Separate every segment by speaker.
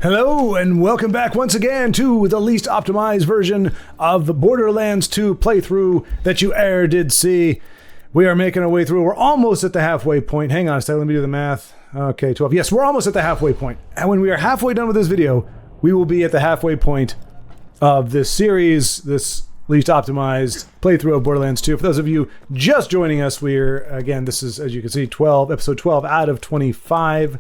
Speaker 1: Hello and welcome back once again to the least optimized version of the Borderlands 2 playthrough that you e'er did see. We are making our way through. We're almost at the halfway point. Hang on a second, let me do the math. Okay, 12. Yes, we're almost at the halfway point. And when we are halfway done with this video, we will be at the halfway point of this series, this least optimized playthrough of Borderlands 2. For those of you just joining us, this is, as you can see, episode 12 out of 25.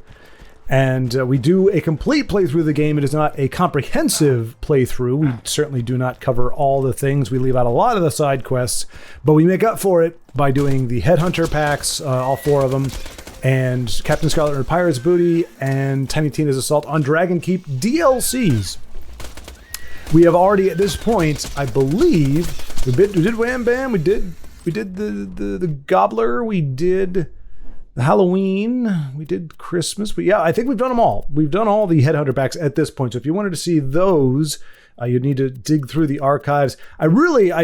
Speaker 1: And we do a complete playthrough of the game. It is not a comprehensive playthrough. We certainly do not cover all the things. We leave out a lot of the side quests, but we make up for it by doing the Headhunter packs, all 4 of them, and Captain Scarlet and Pirate's Booty, and Tiny Tina's Assault on Dragon Keep DLCs. We have already, at this point, I believe, we did Wham Bam, we did the Gobbler, we did the Halloween, we did Christmas, but yeah, I think we've done them all. We've done all the Headhunter packs at this point, so if you wanted to see those, you'd need to dig through the archives. I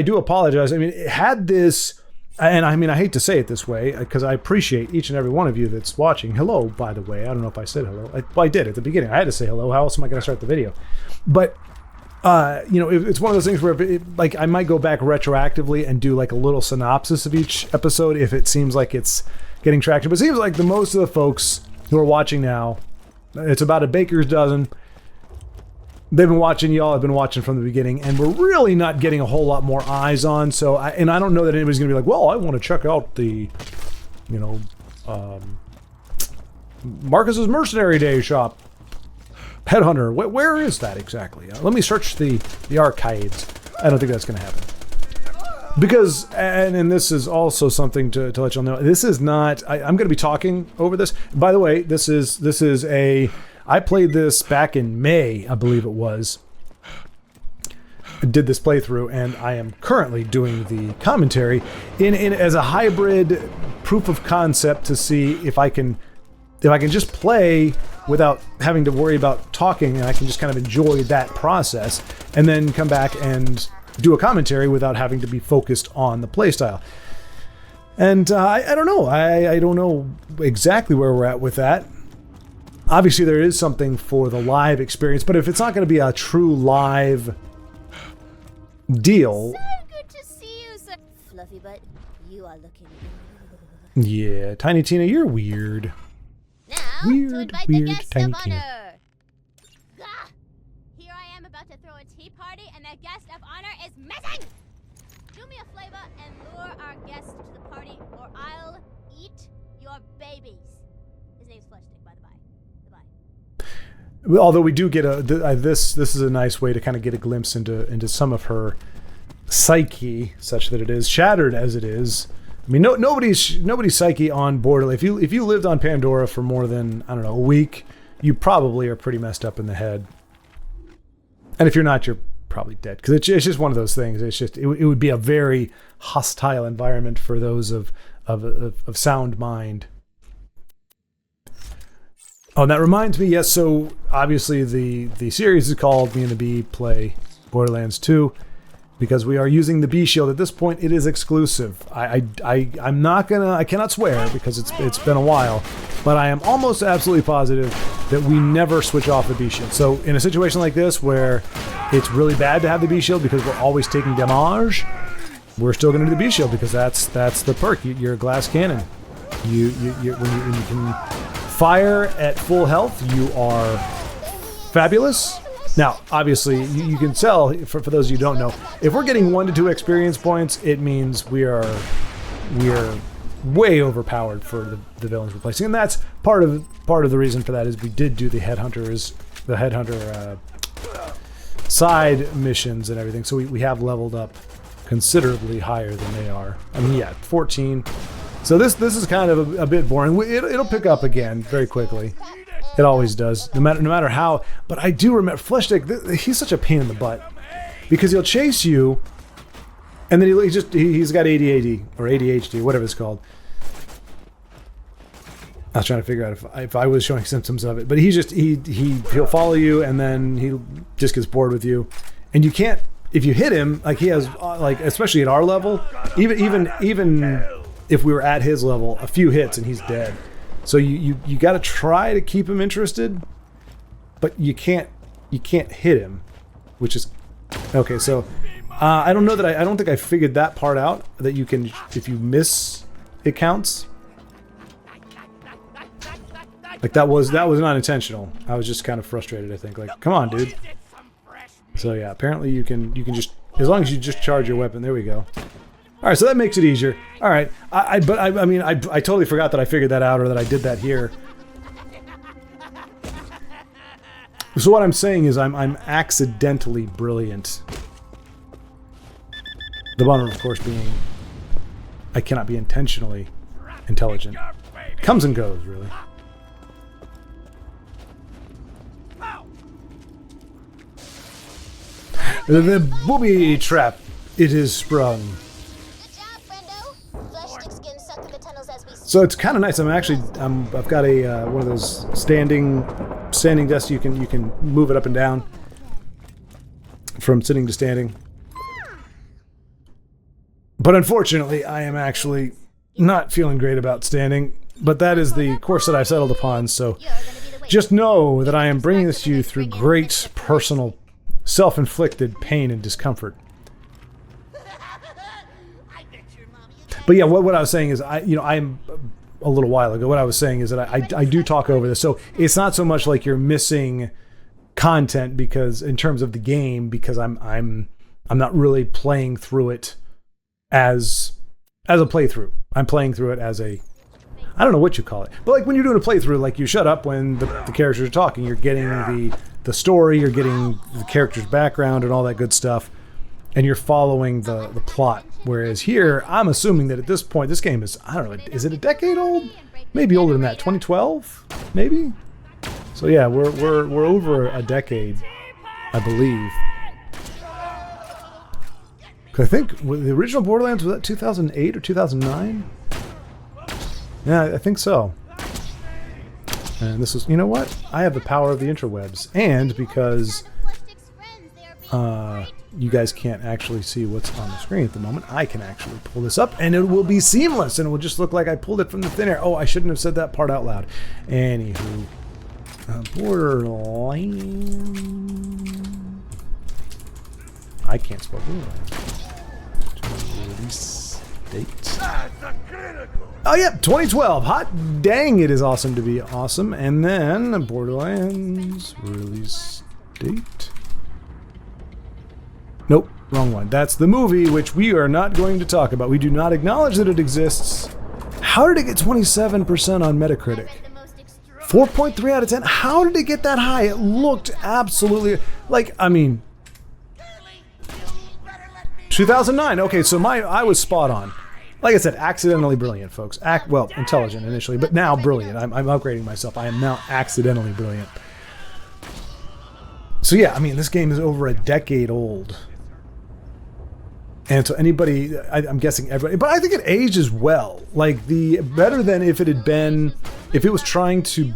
Speaker 1: do apologize. I mean, it had this, and I mean, I hate to say it this way, because I appreciate each and every one of you that's watching. Hello, by the way. I don't know if I said hello. I did at the beginning. I had to say hello. How else am I going to start the video? But it's one of those things where I might go back retroactively and do like a little synopsis of each episode if it seems like it's getting traction. But it seems like most of the folks who are watching now, it's about a baker's dozen. They've been watching, y'all have been watching from the beginning, and we're really not getting a whole lot more eyes on. So, I don't know that anybody's going to be like, well, I want to check out the, Marcus's Mercenary Day shop. Headhunter, where is that exactly? Let me search the archives. I don't think that's going to happen. Because, and this is also something to let y'all know, this is not, I'm going to be talking over this. By the way, this is I played this back in May, I believe it was. I did this playthrough, and I am currently doing the commentary in as a hybrid proof of concept to see if I can just play without having to worry about talking, and I can just kind of enjoy that process, and then come back and do a commentary without having to be focused on the playstyle. And I don't know. I don't know exactly where we're at with that. Obviously, there is something for the live experience, but if it's not going to be a true live deal...
Speaker 2: So good to see you, sir. Fluffy butt, you are looking
Speaker 1: good. Yeah, Tiny Tina, you're weird.
Speaker 2: Now,
Speaker 1: weird,
Speaker 2: to invite
Speaker 1: weird
Speaker 2: the guest
Speaker 1: Tiny
Speaker 2: of
Speaker 1: Tina.
Speaker 2: honor. Gah! Here I am about to throw a tea party, and the guest of honor is missing! Do me a favor and lure our guest to the party, or I'll eat your babies. His name's Fleshstick, by the by. Goodbye.
Speaker 1: Although we do get this is a nice way to kind of get a glimpse into some of her psyche, such that it is shattered as it is. I mean, nobody's psyche on Borderlands. If you lived on Pandora for more than, I don't know, a week, you probably are pretty messed up in the head. And if you're not, you're probably dead, because it's just one of those things. It's just it would be a very hostile environment for those of sound mind. Oh, and that reminds me, yes. So obviously the series is called Me and the Bee Play Borderlands 2. Because we are using the Bee Shield. At this point, it is exclusive. I cannot swear because it's been a while, but I am almost absolutely positive that we never switch off the Bee Shield. So in a situation like this where it's really bad to have the Bee Shield because we're always taking damage, we're still going to do the Bee Shield because that's the perk. You're a glass cannon. When you can fire at full health, you are fabulous. Now, obviously, you can tell, for those of you who don't know, if we're getting 1 to 2 experience points, it means we are way overpowered for the villains we're placing. And that's part of the reason for that is we did do the Headhunter side missions and everything. So we have leveled up considerably higher than they are. I mean, yeah, 14. So this is kind of a bit boring. It'll pick up again very quickly. It always does, no matter how. But I do remember Fleshstick. He's such a pain in the butt because he'll chase you, and then he's got ADHD or ADHD, whatever it's called. I was trying to figure out if I was showing symptoms of it, but he'll follow you, and then he just gets bored with you, and you can't. If you hit him, like he has, especially at our level, even if we were at his level, a few hits and he's dead. So you got to try to keep him interested. but you can't hit him, which is okay. So I don't know that I don't think I figured that part out, that you can, if you miss, it counts. Like that was not intentional. I was just kind of frustrated, I think. Like, come on, dude. So yeah, apparently you can just, as long as you just charge your weapon. There we go. All right, so that makes it easier. All right, I mean I totally forgot that I figured that out, or that I did that here. So what I'm saying is I'm accidentally brilliant. The bummer, of course, being I cannot be intentionally intelligent. Comes and goes, really. The booby trap, it is sprung. So it's kind of nice. I've got a one of those standing desks. You can move it up and down from sitting to standing. But unfortunately, I am actually not feeling great about standing. But that is the course that I've settled upon. So just know that I am bringing this to you through great personal, self-inflicted pain and discomfort. But yeah, what I was saying is, I'm a little while ago. What I was saying is that I do talk over this, so it's not so much like you're missing content, because in terms of the game, because I'm not really playing through it as a playthrough. I'm playing through it as a, I don't know what you call it, but like when you're doing a playthrough, like you shut up when the characters are talking. You're getting the story, you're getting the character's background and all that good stuff, and you're following the plot. Whereas here, I'm assuming that at this point, this game is, I don't know, is it a decade old? Maybe older than that, 2012, maybe. So yeah, we're over a decade, I believe. 'Cause I think the original Borderlands, was that 2008 or 2009? Yeah, I think so. And this is, you know what? I have the power of the interwebs, and because you guys can't actually see what's on the screen at the moment, I can actually pull this up, and it will be seamless, and it will just look like I pulled it from the thin air. Oh, I shouldn't have said that part out loud. Anywho, Borderlands. I can't spell Borderlands. Release date. Oh, yeah, 2012. Hot dang, it is awesome to be awesome. And then Borderlands release date. Nope, wrong one. That's the movie, which we are not going to talk about. We do not acknowledge that it exists. How did it get 27% on Metacritic? 4.3 out of 10? How did it get that high? It looked absolutely... like, I mean... 2009. Okay, so I was spot on. Like I said, accidentally brilliant, folks. Well, intelligent initially, but now brilliant. I'm upgrading myself. I am now accidentally brilliant. So yeah, I mean, this game is over a decade old. And so anybody, I'm guessing everybody, but I think it ages well. Like, better than if it had been, if it was trying to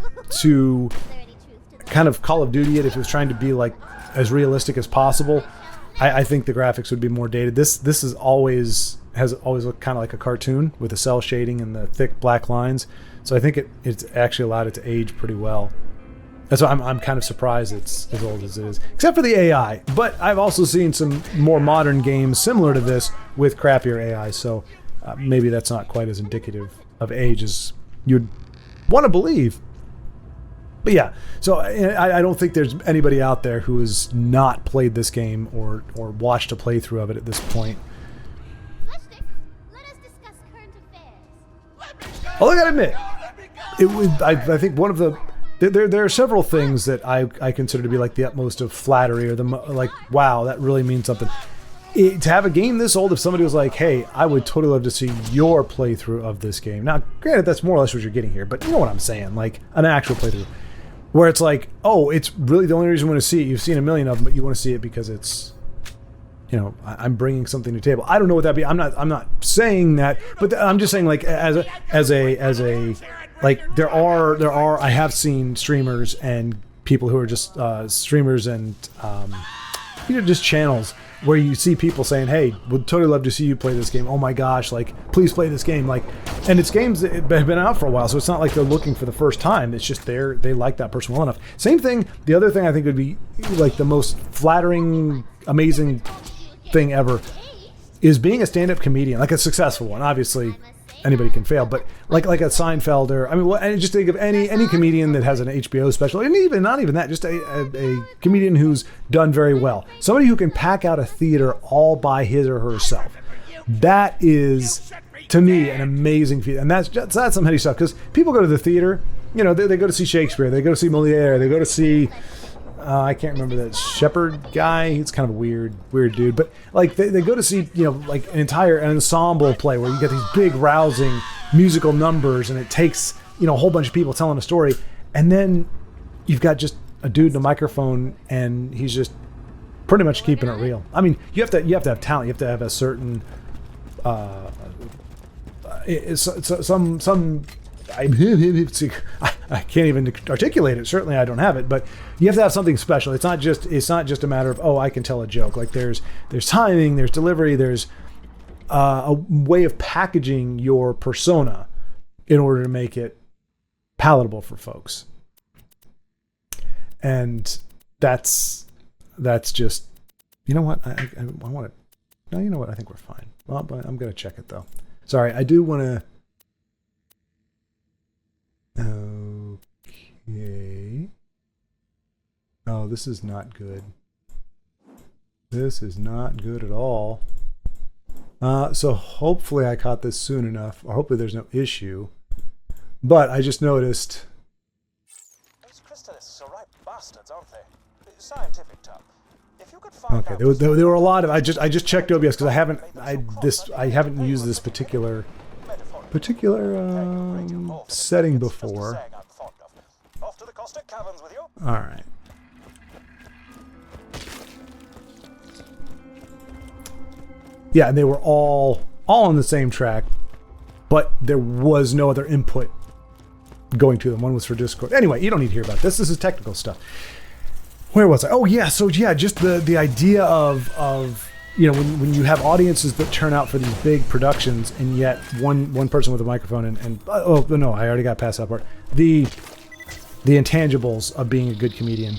Speaker 1: kind of Call of Duty it, if it was trying to be like as realistic as possible, I think the graphics would be more dated. This has always looked kind of like a cartoon with the cell shading and the thick black lines. So I think it's actually allowed it to age pretty well. That's why I'm kind of surprised it's as old as it is, except for the AI. But I've also seen some more modern games similar to this with crappier AI, so maybe that's not quite as indicative of age as you'd want to believe. But yeah, so I don't think there's anybody out there who has not played this game or watched a playthrough of it at this point.
Speaker 2: Let us discuss current affairs.
Speaker 1: Although I gotta admit, I think one of the... There are several things that I consider to be like the utmost of flattery, or like, wow, that really means something. To have a game this old, if somebody was like, hey, I would totally love to see your playthrough of this game. Now, granted, that's more or less what you're getting here, but you know what I'm saying, like an actual playthrough. Where it's like, oh, it's really the only reason you want to see it. You've seen a million of them, but you want to see it because it's, you know, I'm bringing something to the table. I don't know what that be. I'm not saying that, but I'm just saying, like, as a like, there are I have seen streamers and people who are just streamers and just channels where you see people saying, "Hey, would totally love to see you play this game. Oh my gosh, like please play this game." Like, and it's games that have been out for a while, so it's not like they're looking for the first time. It's just they like that person well enough. Same thing. The other thing I think would be like the most flattering, amazing thing ever is being a stand-up comedian, like a successful one. Obviously, anybody can fail, but like a Seinfeld, or I mean, just think of any comedian that has an HBO special, and even not even that, just a comedian who's done very well. Somebody who can pack out a theater all by his or herself. That is, to me, an amazing feat, and that's some heady stuff. Because people go to the theater, you know, they go to see Shakespeare, they go to see Moliere, they go to see. I can't remember that Shepherd guy. He's kind of a weird dude. But like they go to see, you know, like an ensemble play where you get these big rousing musical numbers, and it takes, you know, a whole bunch of people telling a story, and then you've got just a dude in a microphone, and he's just pretty much keeping it real. I mean, you have to have talent. You have to have a certain I can't even articulate it. Certainly I don't have it, but you have to have something special. It's not just a matter of, oh, I can tell a joke. Like there's timing, there's delivery, there's a way of packaging your persona in order to make it palatable for folks. And that's just, you know what? I want to, no, you know what? I think we're fine. Well, but I'm going to check it though. Sorry, I do want to. Okay. Oh, this is not good. This is not good at all. So hopefully I caught this soon enough, or hopefully there's no issue. But I just noticed.
Speaker 3: Those crystalists are right bastards, aren't they? Scientific term. If you could find
Speaker 1: okay, there were a lot of. I just checked OBS because I haven't used this particular setting before.
Speaker 3: Off to the caustic caverns with you.
Speaker 1: All right. Yeah, and they were all on the same track, but there was no other input going to them. One was for Discord. Anyway, you don't need to hear about this. This is technical stuff. Where was I? Oh yeah, so yeah, just the idea of you know, when you have audiences that turn out for these big productions, and yet one person with a microphone and oh no, I already got past that part. The intangibles of being a good comedian.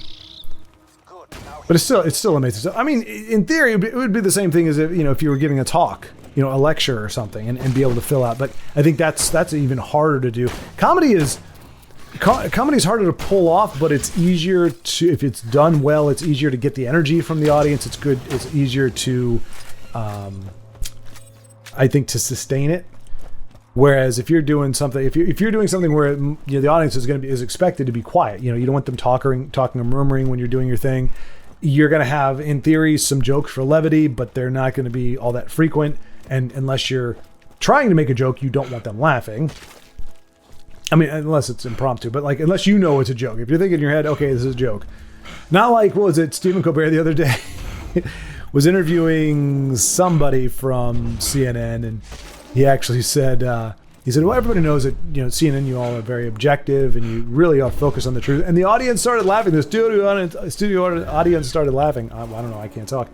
Speaker 1: But it's still amazing. So, I mean, in theory, it would be the same thing as if, you know, if you were giving a talk, you know, a lecture or something, and be able to fill out. But I think that's even harder to do. Comedy is harder to pull off, but it's easier to, if it's done well, it's easier to get the energy from the audience. It's good. It's easier to, I think, to sustain it. Whereas if you're doing something, if you're doing something where, you know, the audience is expected to be quiet, you know, you don't want them talking or murmuring when you're doing your thing. You're going to have, in theory, some jokes for levity, but they're not going to be all that frequent. And unless you're trying to make a joke, you don't want them laughing. I mean, unless it's impromptu, but like, unless you know it's a joke. If you're thinking in your head, okay, this is a joke. Not like, what was it? Stephen Colbert the other day was interviewing somebody from CNN, and he actually said, well, everybody knows that, you know, CNN, you all are very objective and you really are focused on the truth. And the audience started laughing. The studio audience started laughing. I don't know. I can't talk.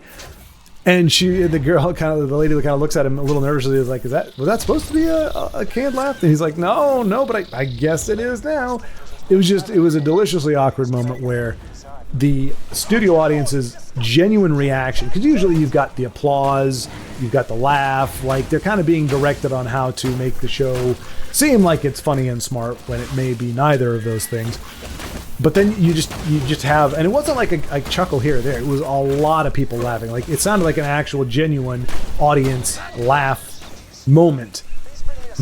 Speaker 1: And the lady kind of looks at him a little nervously. Was like, was that supposed to be a canned laugh? And he's like, no, but I guess it is now. It was a deliciously awkward moment where the studio audience's genuine reaction, because usually you've got the applause, you've got the laugh, like they're kind of being directed on how to make the show seem like it's funny and smart when it may be neither of those things. But then you just have, and it wasn't like a chuckle here or there, it was a lot of people laughing. Like it sounded like an actual genuine audience laugh moment,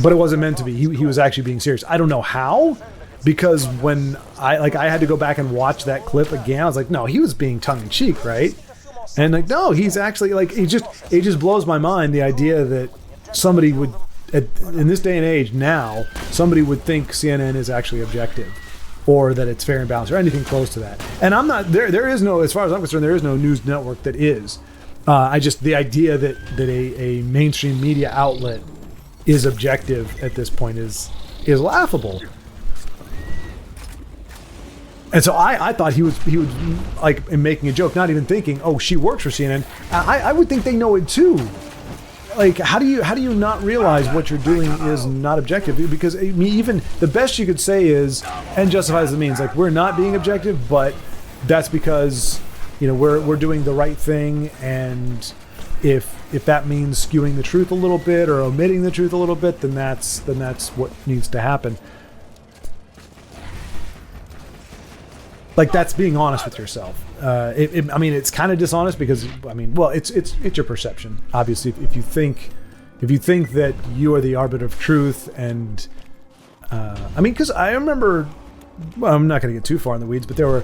Speaker 1: but it wasn't meant to be. He was actually being serious. I don't know how. Because when I had to go back and watch that clip again, I was like, no, he was being tongue-in-cheek, right? And like, no, he's actually like, it just blows my mind, the idea that somebody would, in this day and age now, somebody would think CNN is actually objective, or that it's fair and balanced, or anything close to that. And I'm not, there is no, as far as I'm concerned, there is no news network that is. The idea that a mainstream media outlet is objective at this point is laughable. And so I thought he was like making a joke, not even thinking, oh, she works for CNN. I would think they know it too. Like, how do you not realize what you're doing is not objective? Because I mean, even the best you could say is, and justifies the means, like, we're not being objective, but that's because, you know, we're doing the right thing, and if that means skewing the truth a little bit or omitting the truth a little bit, then that's what needs to happen. Like, that's being honest with yourself. I mean, it's kind of dishonest because, I mean, well, it's your perception. Obviously, if you think that you are the arbiter of truth, and I mean, because I remember, well, I'm not going to get too far in the weeds, but there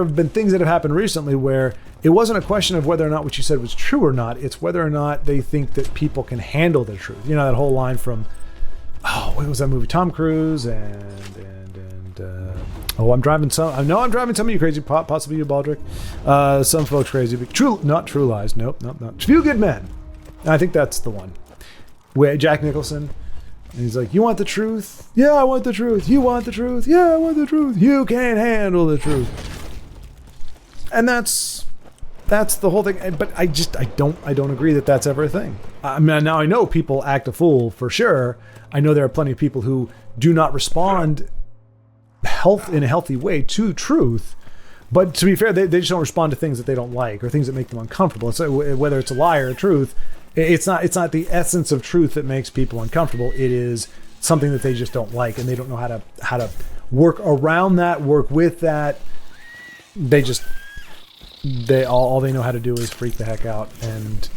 Speaker 1: have been things that have happened recently where it wasn't a question of whether or not what you said was true or not. It's whether or not they think that people can handle the truth. You know, that whole line from, oh, what was that movie? Tom Cruise I'm driving some of you crazy, possibly you, Baldrick. Some folks crazy, but not True Lies. Nope. Few Good Men. I think that's the one. Where Jack Nicholson, and he's like, you want the truth? Yeah, I want the truth. You want the truth? Yeah, I want the truth. You can't handle the truth. And that's the whole thing. But I don't agree that that's ever a thing. I mean, now I know people act a fool for sure. I know there are plenty of people who do not respond in a healthy way to truth, but to be fair, they just don't respond to things that they don't like or things that make them uncomfortable. So whether it's a lie or a truth, it's not the essence of truth that makes people uncomfortable. It is something that they just don't like, and they don't know how to work around that, work with that. All they know how to do is freak the heck out and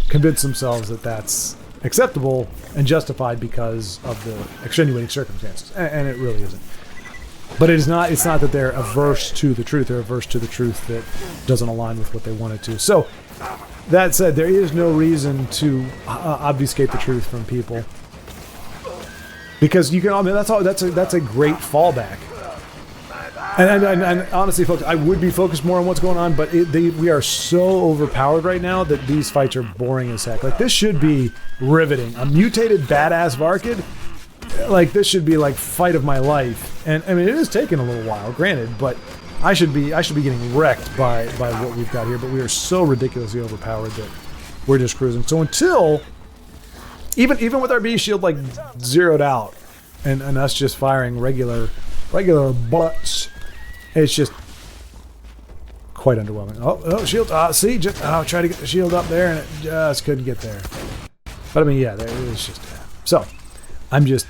Speaker 1: convince themselves that that's acceptable and justified because of the extenuating circumstances, and it really isn't. But it's not that they're averse to the truth. They're averse to the truth that doesn't align with what they wanted to. So that said, there is no reason to obfuscate the truth from people, because you can. I mean, that's a great fallback. And honestly, folks, I would be focused more on what's going on, but we are so overpowered right now that these fights are boring as heck. Like, this should be riveting. A mutated badass Varkid, like, this should be like fight of my life. And I mean, it is taking a little while, granted, but I should be getting wrecked by what we've got here. But we are so ridiculously overpowered that we're just cruising. So until even with our Bee shield like zeroed out and us just firing regular butts, it's just quite underwhelming. Oh, shield. See, just try to get the shield up there, and it just couldn't get there. But I mean, yeah, it's just. So, I'm just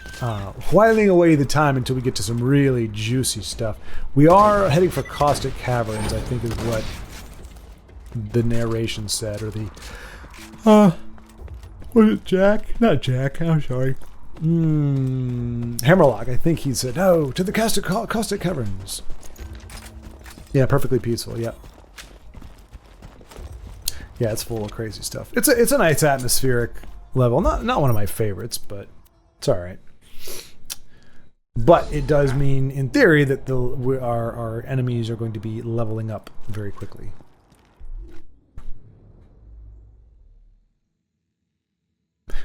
Speaker 1: whiling away the time until we get to some really juicy stuff. We are heading for Caustic Caverns, I think is what the narration said, or the. Was it Jack? Not Jack. I'm sorry. Hammerlock, I think he said, "No, to the Caustic Caverns." Yeah, perfectly peaceful. Yeah, it's full of crazy stuff. It's a nice atmospheric level. Not one of my favorites, but it's all right. But it does mean, in theory, that our enemies are going to be leveling up very quickly.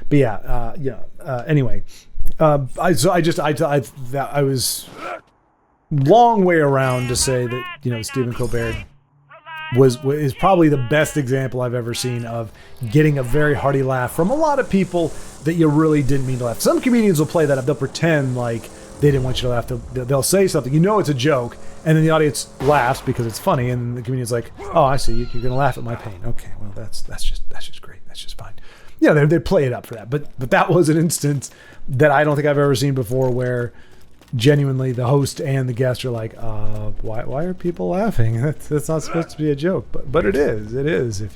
Speaker 1: But anyway, I was long way around to say that, you know, Stephen Colbert is probably the best example I've ever seen of getting a very hearty laugh from a lot of people that you really didn't mean to laugh. Some comedians will play that up. They'll pretend like they didn't want you to laugh. They'll say something, you know, it's a joke, and then the audience laughs because it's funny, and the comedian's like, "Oh, I see. You're going to laugh at my pain. Okay, well, that's just great. That's just fine." Yeah, they play it up for that. But that was an instance that I don't think I've ever seen before where genuinely the host and the guest are like, why are people laughing? That's not supposed to be a joke. But it is. It is. If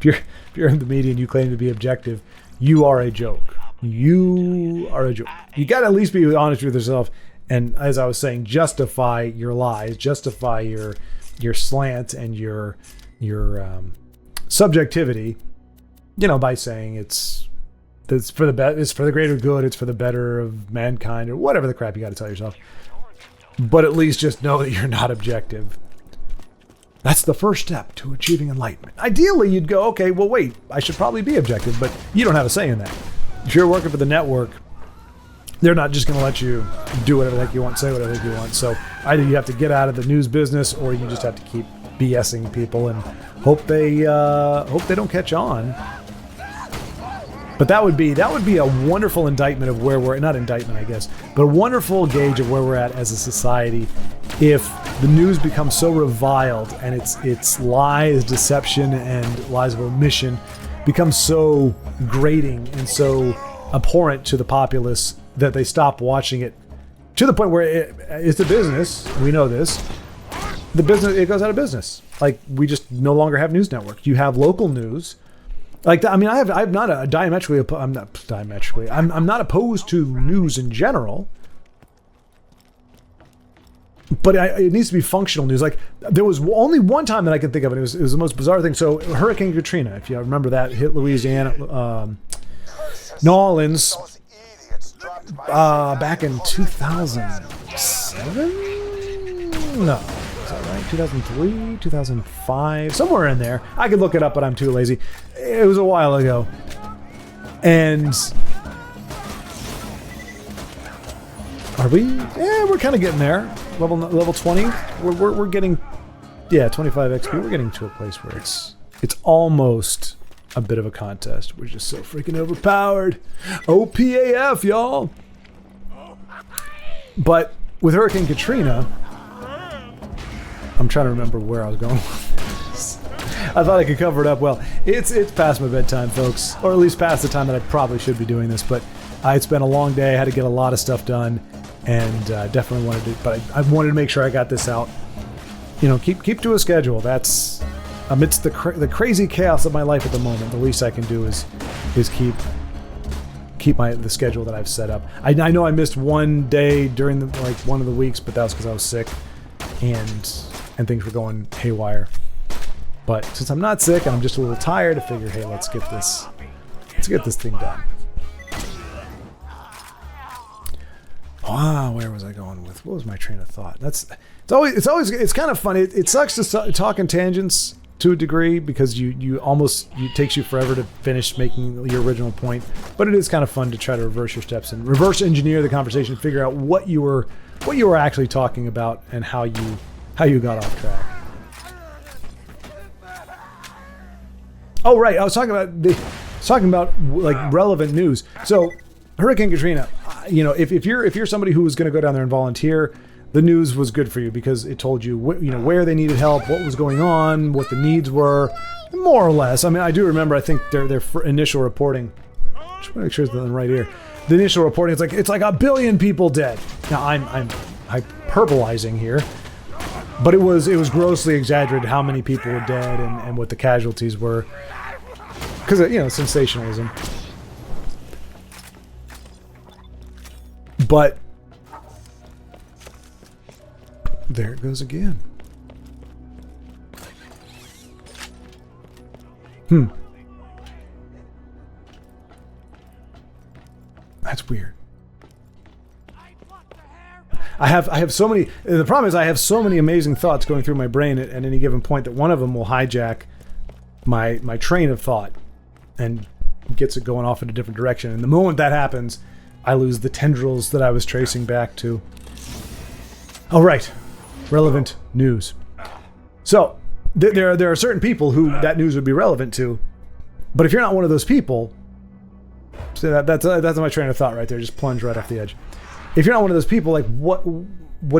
Speaker 1: you're in the media and you claim to be objective, you are a joke. You are a joke. You got to at least be honest with yourself. And as I was saying, justify your lies, justify your slant and your subjectivity, you know, by saying it's for the greater good, it's for the better of mankind, or whatever the crap you got to tell yourself. But at least just know that you're not objective. That's the first step to achieving enlightenment. Ideally, you'd go, okay, well, wait, I should probably be objective, but you don't have a say in that. If you're working for the network they're not just going to let you do whatever the heck you want, say whatever the heck you want. So either you have to get out of the news business, or you just have to keep BSing people and hope they don't catch on. But that would be a wonderful indictment of where we're, not indictment, I guess, but a wonderful gauge of where we're at as a society if the news becomes so reviled and its lies, deception, and lies of omission becomes so grating and so abhorrent to the populace that they stop watching it, to the point where it's a business. We know this. The business, it goes out of business. Like, we just no longer have news networks. You have local news. Like, I mean, I'm not opposed to news in general, but it needs to be functional news. Like, there was only one time that I can think of, and it was the most bizarre thing. So Hurricane Katrina, if you remember that, hit Louisiana, New Orleans, back in 2007? No. Is that right? 2003, 2005, somewhere in there. I could look it up, but I'm too lazy. It was a while ago. And are we? Yeah, we're kind of getting there. Level 20. We're getting, 25 XP. We're getting to a place where it's almost a bit of a contest. We're just so freaking overpowered. OPAF, y'all. But with Hurricane Katrina, I'm trying to remember where I was going with this. I thought I could cover it up well. It's past my bedtime, folks, or at least past the time that I probably should be doing this. But it's been a long day. I had to get a lot of stuff done, and definitely wanted to. But I wanted to make sure I got this out. You know, keep to a schedule. That's amidst the crazy chaos of my life at the moment. The least I can do is keep the schedule that I've set up. I know I missed one day during one of the weeks, but that was because I was sick, and things were going haywire. But since I'm not sick and I'm just a little tired, I figured, hey, let's get this thing done. Wow, where was I going with? What was my train of thought? It's kind of funny. It sucks to talk in tangents to a degree, because it takes you forever to finish making your original point. But it is kind of fun to try to reverse your steps and reverse engineer the conversation, figure out what you were actually talking about and how you got off track. Oh, right. I was talking about like relevant news. So Hurricane Katrina, if you're somebody who was going to go down there and volunteer, the news was good for you because it told you where they needed help, what was going on, what the needs were, more or less. I mean, I do remember. I think their initial reporting. Just want to make sure it's right here. The initial reporting, it's like 1 billion people dead. Now I'm hyperbolizing here, but it was grossly exaggerated how many people were dead and what the casualties were, because sensationalism. But there it goes again. That's weird. I have so many. The problem is I have so many amazing thoughts going through my brain at any given point that one of them will hijack my train of thought and gets it going off in a different direction. And the moment that happens, I lose the tendrils that I was tracing back to. All right, relevant news. So there are certain people who that news would be relevant to, but if you're not one of those people, so that's my train of thought right there. Just plunge right off the edge. If you're not one of those people, like what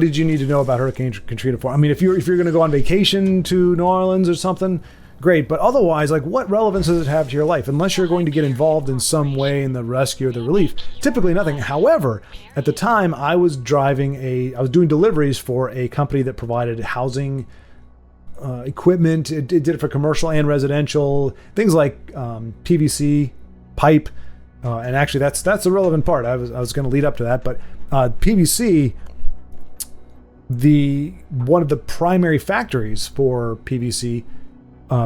Speaker 1: did you need to know about Hurricane Katrina for? I mean, if you're going to go on vacation to New Orleans or something, great. But otherwise, like, what relevance does it have to your life? Unless you're going to get involved in some way in the rescue or the relief, typically nothing. However, at the time, I was doing deliveries for a company that provided housing equipment. It did it for commercial and residential things like PVC pipe. And actually, that's the relevant part. I was going to lead up to that, but PVC, one of the primary factories for PVC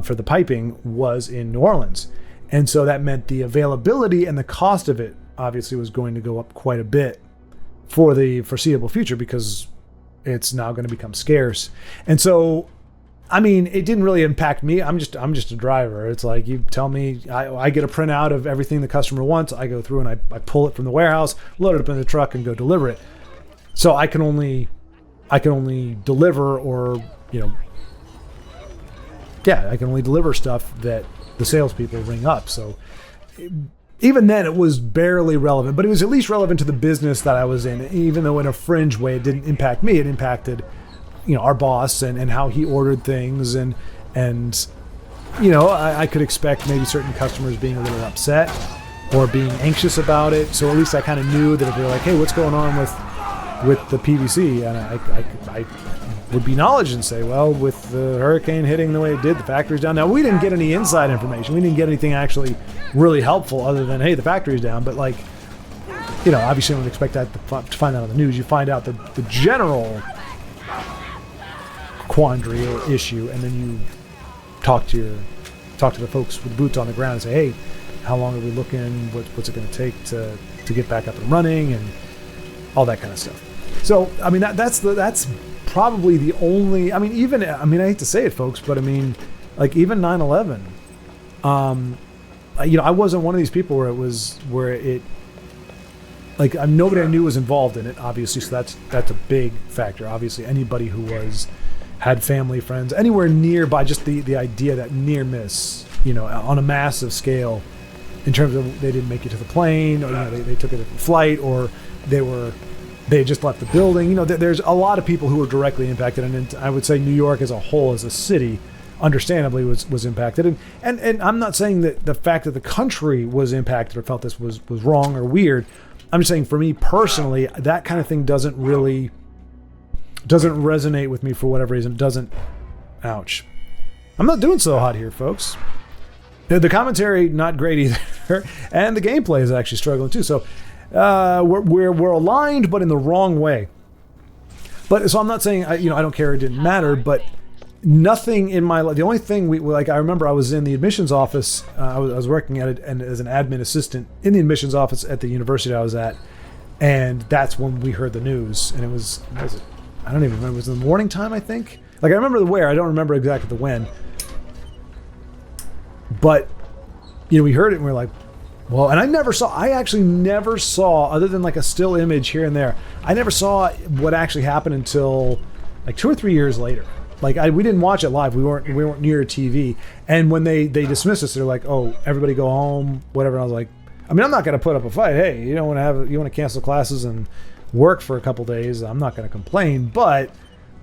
Speaker 1: for the piping was in New Orleans, and so that meant the availability and the cost of it obviously was going to go up quite a bit for the foreseeable future because it's now going to become scarce. And so I mean, it didn't really impact me. I'm just a driver. It's like, you tell me, I get a printout of everything the customer wants. I go through and I pull it from the warehouse, load it up in the truck, and go deliver it. So I can only deliver, or I can only deliver stuff that the salespeople ring up. So even then, it was barely relevant, but it was at least relevant to the business that I was in. Even though in a fringe way, it didn't impact me. It impacted our boss and how he ordered things, and I could expect maybe certain customers being a little upset or being anxious about it. So at least I kind of knew that if they're like, hey, what's going on with the PVC, and I would be knowledge and say, well, with the hurricane hitting the way it did, the factory's down. Now, we didn't get any inside information. We didn't get anything actually really helpful other than, hey, the factory's down. But obviously I would expect that to find out on the news. You find out the general quandary or issue, and then you talk to the folks with boots on the ground and say, hey, how long are we looking? What's it going to take to get back up and running, and all that kind of stuff. So I mean that's probably the only. I hate to say it, folks, but even 9/11. I wasn't one of these people where nobody I knew was involved in it, obviously. So that's a big factor. Obviously, anybody who had family, friends, anywhere nearby, just the idea that near miss, on a massive scale, in terms of they didn't make it to the plane, or they took a different flight, or they had just left the building. There's a lot of people who were directly impacted, and I would say New York as a whole, as a city, understandably was impacted. And I'm not saying that the fact that the country was impacted or felt this was wrong or weird. I'm just saying, for me personally, that kind of thing doesn't resonate with me for whatever reason. It doesn't. Ouch. I'm not doing so hot here, folks. The commentary, not great either. And the gameplay is actually struggling too. So we're aligned, but in the wrong way. But so I'm not saying I don't care, it didn't matter, but nothing in my life. The only thing I remember, I was in the admissions office. I was working at it, and as an admin assistant in the admissions office at the university I was at, and that's when we heard the news. And it was I don't even remember. It was in the morning time, I think. I remember the where. I don't remember exactly the when. But we heard it and we were like, well, and I actually never saw, other than a still image here and there, I never saw what actually happened until 2 or 3 years later. We didn't watch it live. We weren't near a TV. And when they dismissed us, they're like, oh, everybody go home, whatever. And I was like, I'm not going to put up a fight. Hey, you want to cancel classes and work for a couple days, I'm not going to complain. But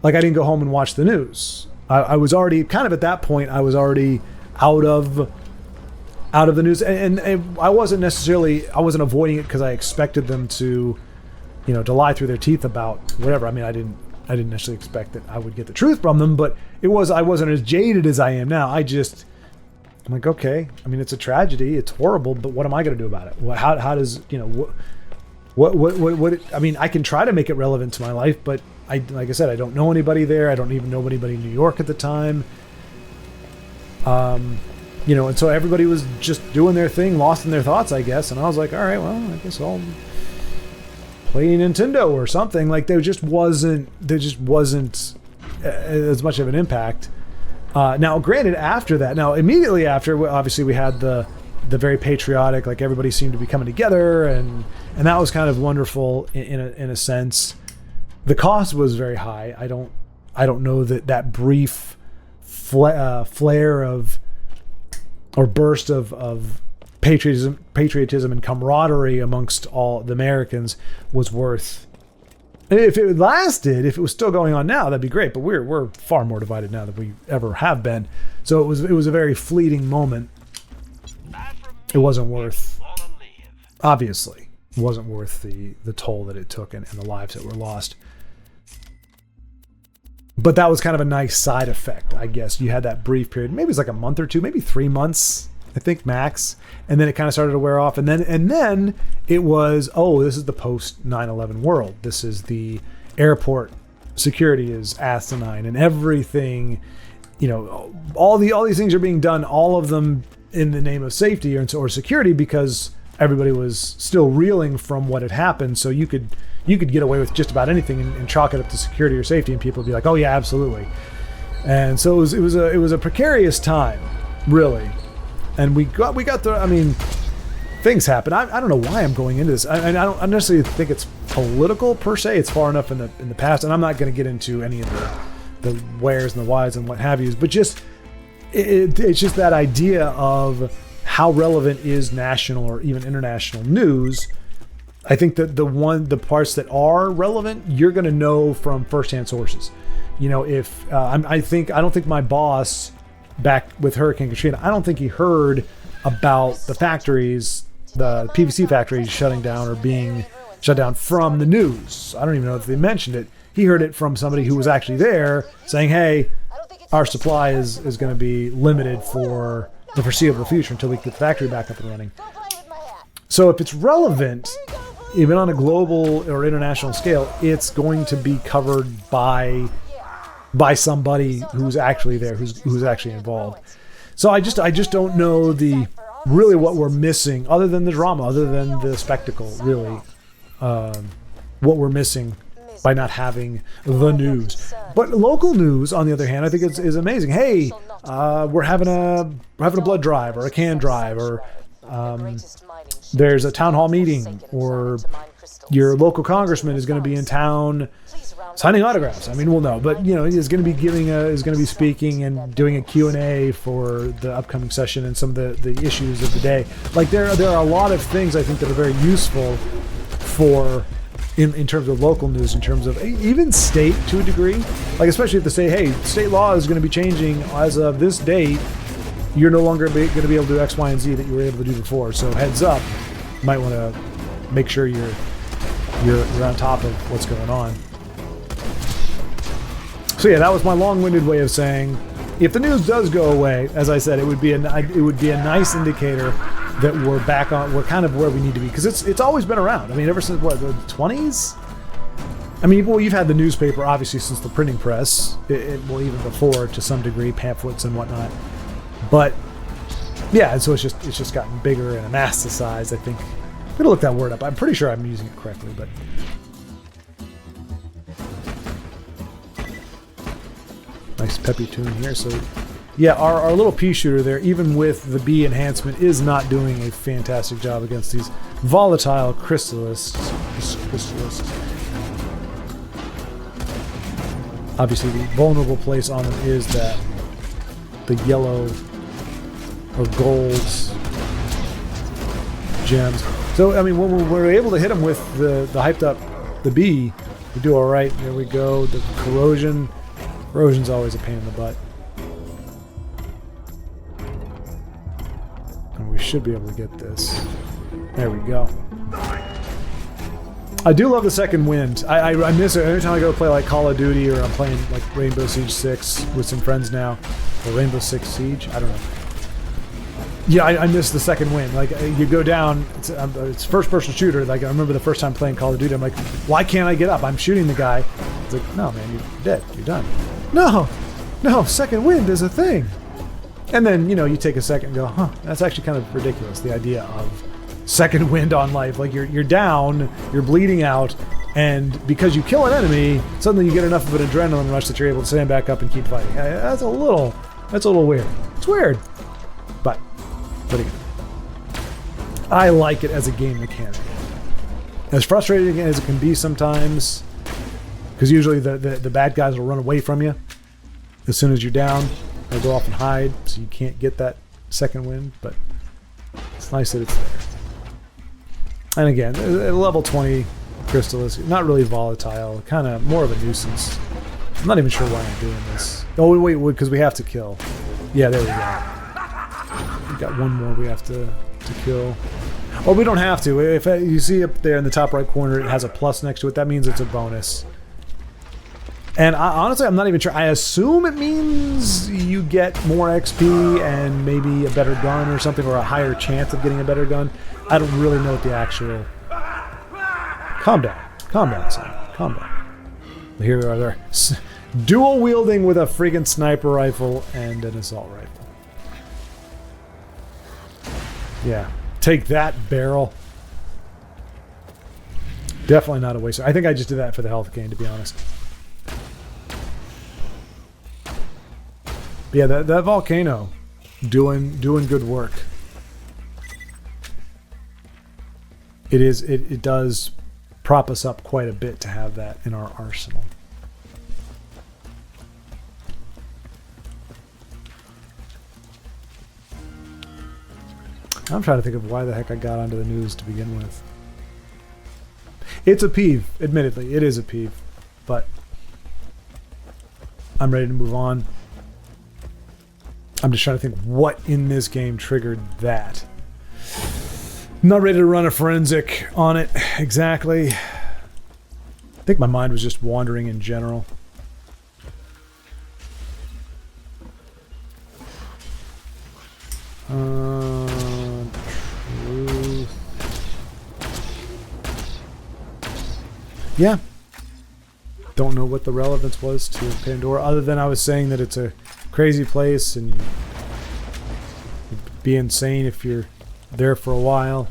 Speaker 1: I didn't go home and watch the news. I was already kind of at that point. I was already out of the news, and I wasn't avoiding it because I expected them to to lie through their teeth about whatever. I didn't necessarily expect that I would get the truth from them, but I wasn't as jaded as I am now. I'm like, okay, it's a tragedy, it's horrible, but what am I going to do about it? How does what I can try to make it relevant to my life, but like I said, I don't know anybody there. I don't even know anybody in New York at the time. And so everybody was just doing their thing, lost in their thoughts, I guess. And I was like, all right, well, I guess I'll play Nintendo or something. There just wasn't as much of an impact. Now, granted, immediately after, obviously we had the very patriotic, everybody seemed to be coming together, and that was kind of wonderful in a sense. The cost was very high. I don't know that brief flare of or burst of patriotism and camaraderie amongst all the Americans was worth. If it lasted, if it was still going on now, that'd be great. But we're far more divided now than we ever have been. So it was a very fleeting moment. It wasn't worth, obviously, it wasn't worth the toll that it took and the lives that were lost. But that was kind of a nice side effect, I guess. You had that brief period, maybe it was a month or two, maybe 3 months, I think max, and then it kind of started to wear off. And then it was, this is the post 9/11 world. This is the airport security is asinine, and everything, all these things are being done, all of them in the name of safety or security, because everybody was still reeling from what had happened. So you could get away with just about anything and chalk it up to security or safety, and people would be like, oh yeah, absolutely. And so it was a precarious time, really. And we got the, I mean, things happen. I don't know why I'm going into this. I don't necessarily think it's political per se. It's far enough in the past, and I'm not going to get into any of the wheres and the whys and what have yous. But just it's just that idea of how relevant is national or even international news. I think that the parts that are relevant, you're going to know from firsthand sources. You know, if I don't think my boss back with Hurricane Katrina, I don't think he heard about the factories, the PVC factories shutting down or being shut down from the news. I don't even know if they mentioned it. He heard it from somebody who was actually there saying, hey, our supply is going to be limited for the foreseeable future until we get the factory back up and running. So if it's relevant, even on a global or international scale, it's going to be covered by somebody who's actually there, who's actually involved. So I just don't know really what we're missing, other than the drama, other than the spectacle, really, what we're missing by not having the news. But local news, on the other hand, I think is amazing. Hey, we're having a blood drive or a can drive, or there's a town hall meeting, or your local congressman is going to be in town signing autographs. I mean, we'll know, but you know, he's going to be is going to be speaking and doing a Q&A for the upcoming session and some of the issues of the day. Like there are a lot of things I think that are very useful for in terms of local news, in terms of even state to a degree. Like especially if they say, hey, state law is going to be changing as of this date. You're no longer going to be able to do X, Y, and Z that you were able to do before. So heads up, you might want to make sure you're on top of what's going on. So yeah, that was my long-winded way of saying, if the news does go away, as I said, it would be a nice indicator that we're kind of where we need to be, because it's always been around. I mean, ever since the 20s. I mean, well, you've had the newspaper obviously since the printing press, well, even before to some degree, pamphlets and whatnot. But yeah, and so it's just gotten bigger and amassicized. I think I'm gonna look that word up. I'm pretty sure I'm using it correctly, but. Nice peppy tune here. So yeah, our little pea shooter there, even with the bee enhancement, is not doing a fantastic job against these volatile crystallists. Obviously the vulnerable place on them is that the yellow or gold gems. So I mean, when we're able to hit them with the hyped up the bee, we do all right. There we go. The corrosion. Corrosion's always a pain in the butt. And we should be able to get this. There we go. I do love the second wind. I miss it every time I go play like Call of Duty, or I'm playing like Rainbow Siege 6 with some friends now. Or Rainbow Six Siege, I don't know. Yeah, I miss the second wind. Like you go down, it's first person shooter. Like I remember the first time playing Call of Duty, I'm like, why can't I get up? I'm shooting the guy. It's like, no man, you're dead. You're done. No, second wind is a thing. And then, you know, you take a second and go, huh, that's actually kind of ridiculous, the idea of second wind on life. Like you're down, you're bleeding out, and because you kill an enemy, suddenly you get enough of an adrenaline rush that you're able to stand back up and keep fighting. That's a little weird. It's weird. But what do you do? I like it as a game mechanic. As frustrating as it can be sometimes, because usually the bad guys will run away from you as soon as you're down. They'll go off and hide, so you can't get that second wind, but it's nice that it's there. And again, a level 20 crystal is not really volatile, kind of more of a nuisance. I'm not even sure why I'm doing this. Oh, wait, because we have to kill. Yeah, there we go. We got one more we have to kill. Oh, we don't have to. If you see up there in the top right corner, it has a plus next to it. That means it's a bonus. And honestly, I'm not even sure. I assume it means you get more XP and maybe a better gun or something, or a higher chance of getting a better gun. I don't really know what the actual... Calm down, son. Calm down. Here we are there. Dual wielding with a freaking sniper rifle and an assault rifle. Yeah. Take that, barrel. Definitely not a waste. I think I just did that for the health gain, to be honest. But yeah, that volcano doing good work. It does prop us up quite a bit to have that in our arsenal. I'm trying to think of why the heck I got onto the news to begin with. It's a peeve, admittedly. It is a peeve. But I'm ready to move on. I'm just trying to think what in this game triggered that. I'm not ready to run a forensic on it exactly. I think my mind was just wandering in general. Truth. Yeah. Don't know what the relevance was to Pandora, other than I was saying that it's a crazy place and you'd be insane if you're there for a while.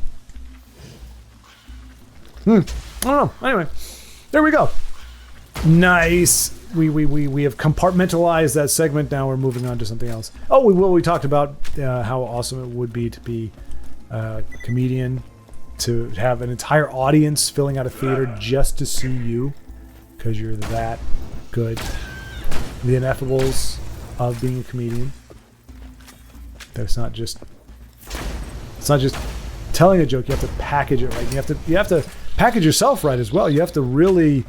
Speaker 1: I don't know. Anyway, there we go. Nice. We have compartmentalized that segment. Now we're moving on to something else. Oh, we talked about how awesome it would be to be a comedian, to have an entire audience filling out a theater just to see you, because you're that good. The ineffables of being a comedian. That it's not just telling a joke. You have to package it right. You have to package yourself right as well. You have to really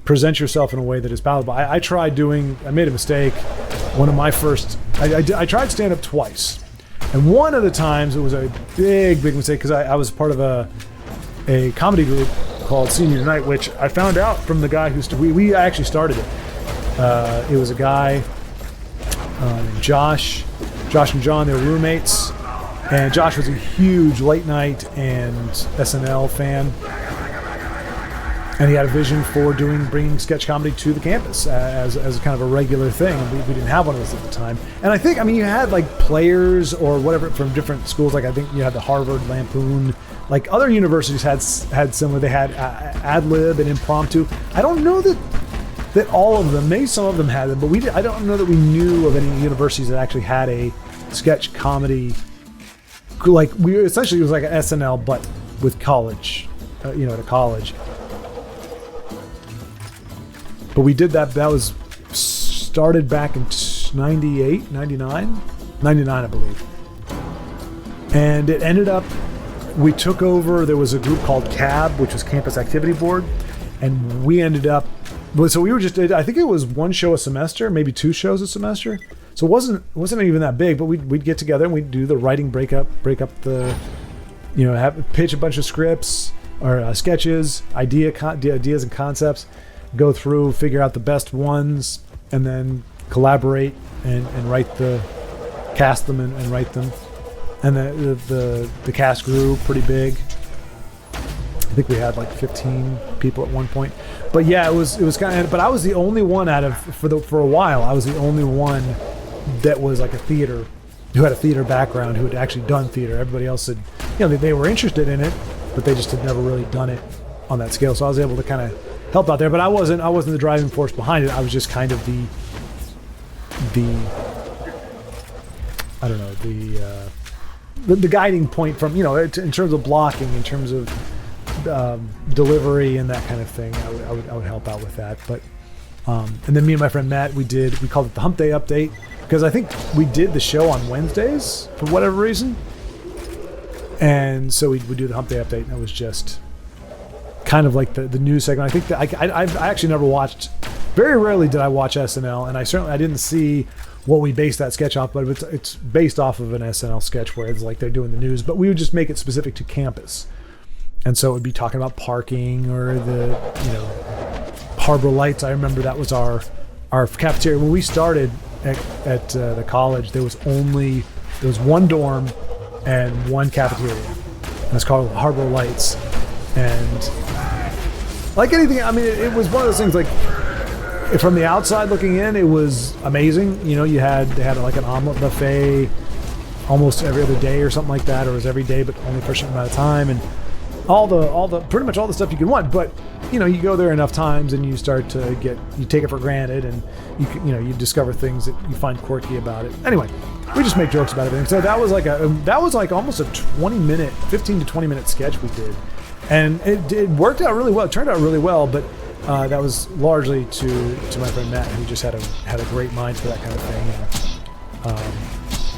Speaker 1: present yourself in a way that is palatable. I made a mistake. One of my first, I tried stand-up twice. And one of the times it was a big mistake because I was part of a comedy group called Senior Night, which I found out from the guy we actually started it. It was a guy named Josh and John. They were roommates. And Josh was a huge late night and SNL fan. And he had a vision for bringing sketch comedy to the campus as kind of a regular thing. We didn't have one of those at the time. And I think, you had like players or whatever from different schools. Like I think you had the Harvard Lampoon. Like other universities had similar. They had ad lib and impromptu. I don't know that all of them. Maybe some of them had them, but I don't know that we knew of any universities that actually had a sketch comedy. Like essentially it was like an SNL, but with college. At a college. But we did that. That was started back in 98, 99? 99, I believe. And it ended up, we took over, there was a group called CAB, which was Campus Activity Board. And we ended up, so we were I think it was one show a semester, maybe 2 shows a semester. So it wasn't even that big, but we'd get together and we'd do the writing break up the, pitch a bunch of scripts or sketches, ideas and concepts. Go through, figure out the best ones, and then collaborate and cast them and write them. And the cast grew pretty big. I think we had like 15 people at one point. But yeah, it was kind of. But I was the only one for a while. I was the only one that was like who had a theater background, who had actually done theater. Everybody else had, they were interested in it, but they just had never really done it on that scale. So I was able to kind of help out there, but I wasn't the driving force behind it. I was just kind of the guiding point from, in terms of blocking, in terms of delivery and that kind of thing. I would help out with that. But and then me and my friend Matt, we called it the Hump Day Update, because I think we did the show on Wednesdays for whatever reason. And so we would do the Hump Day Update, and it was just kind of like the news segment. I think that I actually never watched. Very rarely did I watch SNL, and I didn't see what we based that sketch off, but it's based off of an SNL sketch where it's like they're doing the news, but we would just make it specific to campus, and so it would be talking about parking or the Harbor Lights. I remember that was our cafeteria when we started at the college. There was one dorm and one cafeteria, and it's called Harbor Lights. And like anything, it was one of those things, like from the outside looking in, it was amazing. They had like an omelet buffet almost every other day or something like that, or it was every day, but only for a certain amount of time, and all the pretty much all the stuff you could want. But you go there enough times and you start to you take it for granted, and you discover things that you find quirky about it. Anyway, we just make jokes about everything. So that was like almost a 15 to 20 minute sketch we did, and it worked out really well. It turned out really well, but that was largely to my friend Matt, who just had a great mind for that kind of thing. And,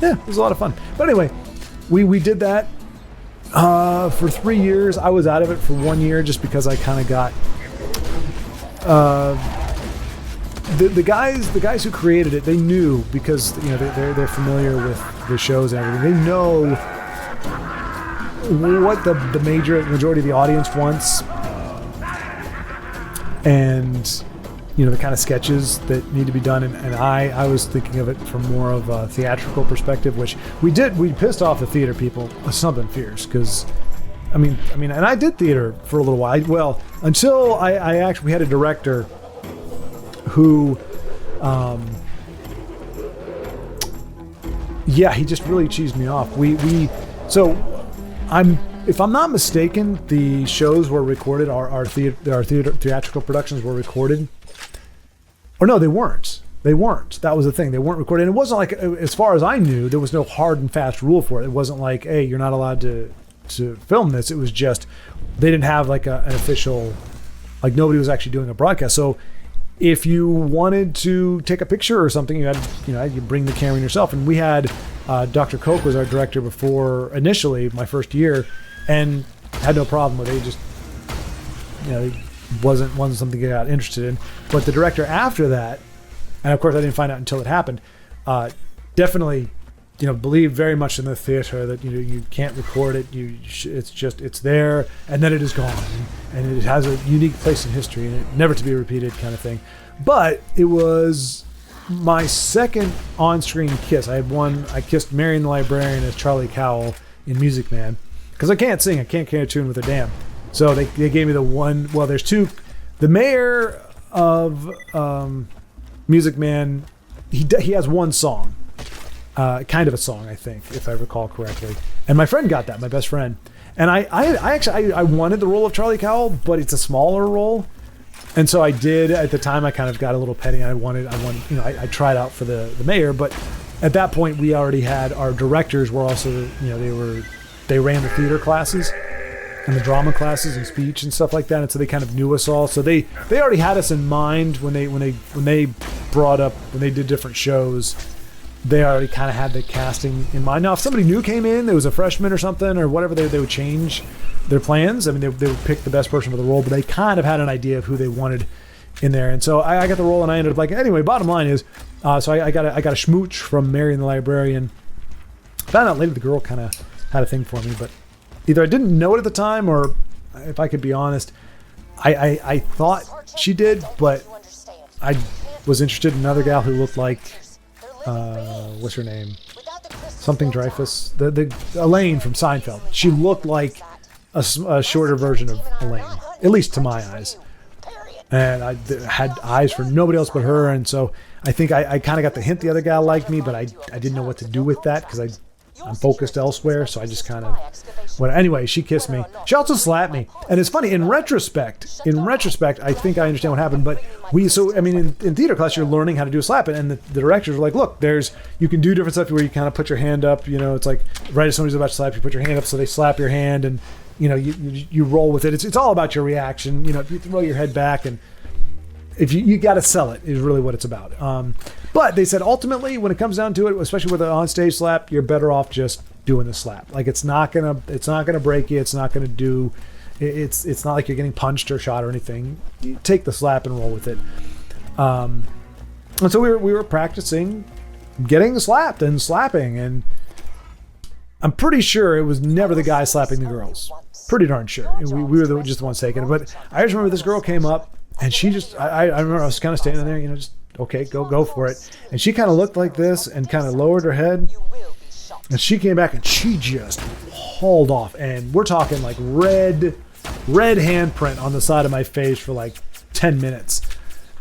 Speaker 1: yeah, it was a lot of fun. But anyway, we did that for 3 years. I was out of it for 1 year just because I kind of got the guys who created it. They knew, because they're familiar with the shows and everything. They know what the majority of the audience wants, and the kind of sketches that need to be done. And I was thinking of it from more of a theatrical perspective, which we pissed off the theater people with something fierce, because I mean, and I did theater for a little while, until we had a director who, he just really cheesed me off. If I'm not mistaken, the shows were recorded. Our theatrical productions were recorded. Or no, they weren't. They weren't. That was the thing. They weren't recorded. And it wasn't like, as far as I knew, there was no hard and fast rule for it. It wasn't like, hey, you're not allowed to film this. It was just, they didn't have like an official, like nobody was actually doing a broadcast. So if you wanted to take a picture or something, you had, you bring the camera yourself. And we had, Dr. Koch was our director before, initially, my first year, and had no problem with it. He just, wasn't something I got interested in. But the director after that, and of course I didn't find out until it happened, definitely, believed very much in the theater that you can't record it. It's there, and then it is gone, and it has a unique place in history, and it never to be repeated, kind of thing. But it was my second on-screen kiss. I kissed Marion the Librarian as Charlie Cowell in Music Man, because I can't sing. I can't carry a tune with a damn. So they gave me the one. Well, there's two. The mayor of Music Man, he has one song, kind of a song, I think, if I recall correctly. And my friend got that, my best friend. And I actually wanted the role of Charlie Cowell, but it's a smaller role. And so I did. At the time, I kind of got a little petty. I tried out for the mayor, but at that point, we already had, our directors were also, they ran the theater classes and the drama classes and speech and stuff like that, and so they kind of knew us all. So they already had us in mind when they did different shows. They already kind of had the casting in mind. Now, if somebody new came in, there was a freshman or something or whatever, they would change their plans. I mean, they would pick the best person for the role, but they kind of had an idea of who they wanted in there. And so I got the role, and I ended up like, anyway, bottom line is, so I got a schmooch from Marion the Librarian. Found out later the girl kind of had a thing for me, but either I didn't know it at the time, or if I could be honest, I thought she did, but I was interested in another gal who looked like, what's her name? Something Dreyfus. The Elaine from Seinfeld. She looked like a shorter version of Elaine, at least to my eyes. And I had eyes for nobody else but her, and so I think I kind of got the hint the other gal liked me, but I didn't know what to do with that because I'm focused elsewhere, so I just kind of... Well, anyway, she kissed me. She also slapped me. And it's funny, in retrospect, I think I understand what happened, but in theater class, you're learning how to do a slap, and the directors were like, look, you can do different stuff where you kind of put your hand up, it's like, right as somebody's about to slap, you put your hand up, so they slap your hand, and, you roll with it. It's all about your reaction. If you throw your head back, and if you got to sell it, is really what it's about. But they said ultimately, when it comes down to it, especially with an onstage slap, you're better off just doing the slap. Like it's not gonna break you. It's not gonna do. It's not like you're getting punched or shot or anything. You take the slap and roll with it. And so we were practicing getting slapped and slapping, and I'm pretty sure it was never the guy slapping the girls. Pretty darn sure. We were just the ones taking it. But I just remember this girl came up, and she just, I remember I was kind of standing there, just, okay, go for it. And she kind of looked like this and kind of lowered her head. And she came back and she just hauled off. And we're talking like red handprint on the side of my face for like 10 minutes.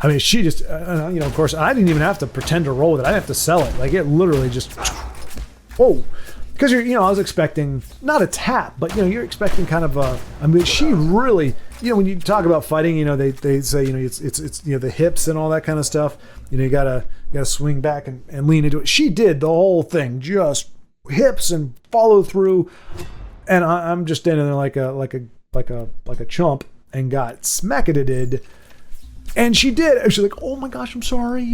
Speaker 1: I mean, she just, of course, I didn't even have to pretend to roll with it. I didn't have to sell it. Like it literally just, whoa. Because I was expecting, not a tap, but you're expecting kind of she really, when you talk about fighting, they say, it's the hips and all that kind of stuff. You gotta swing back and lean into it. She did the whole thing, just hips and follow through. And I'm just standing there like a chump and got smacked. And she did. She's like, oh my gosh, I'm sorry,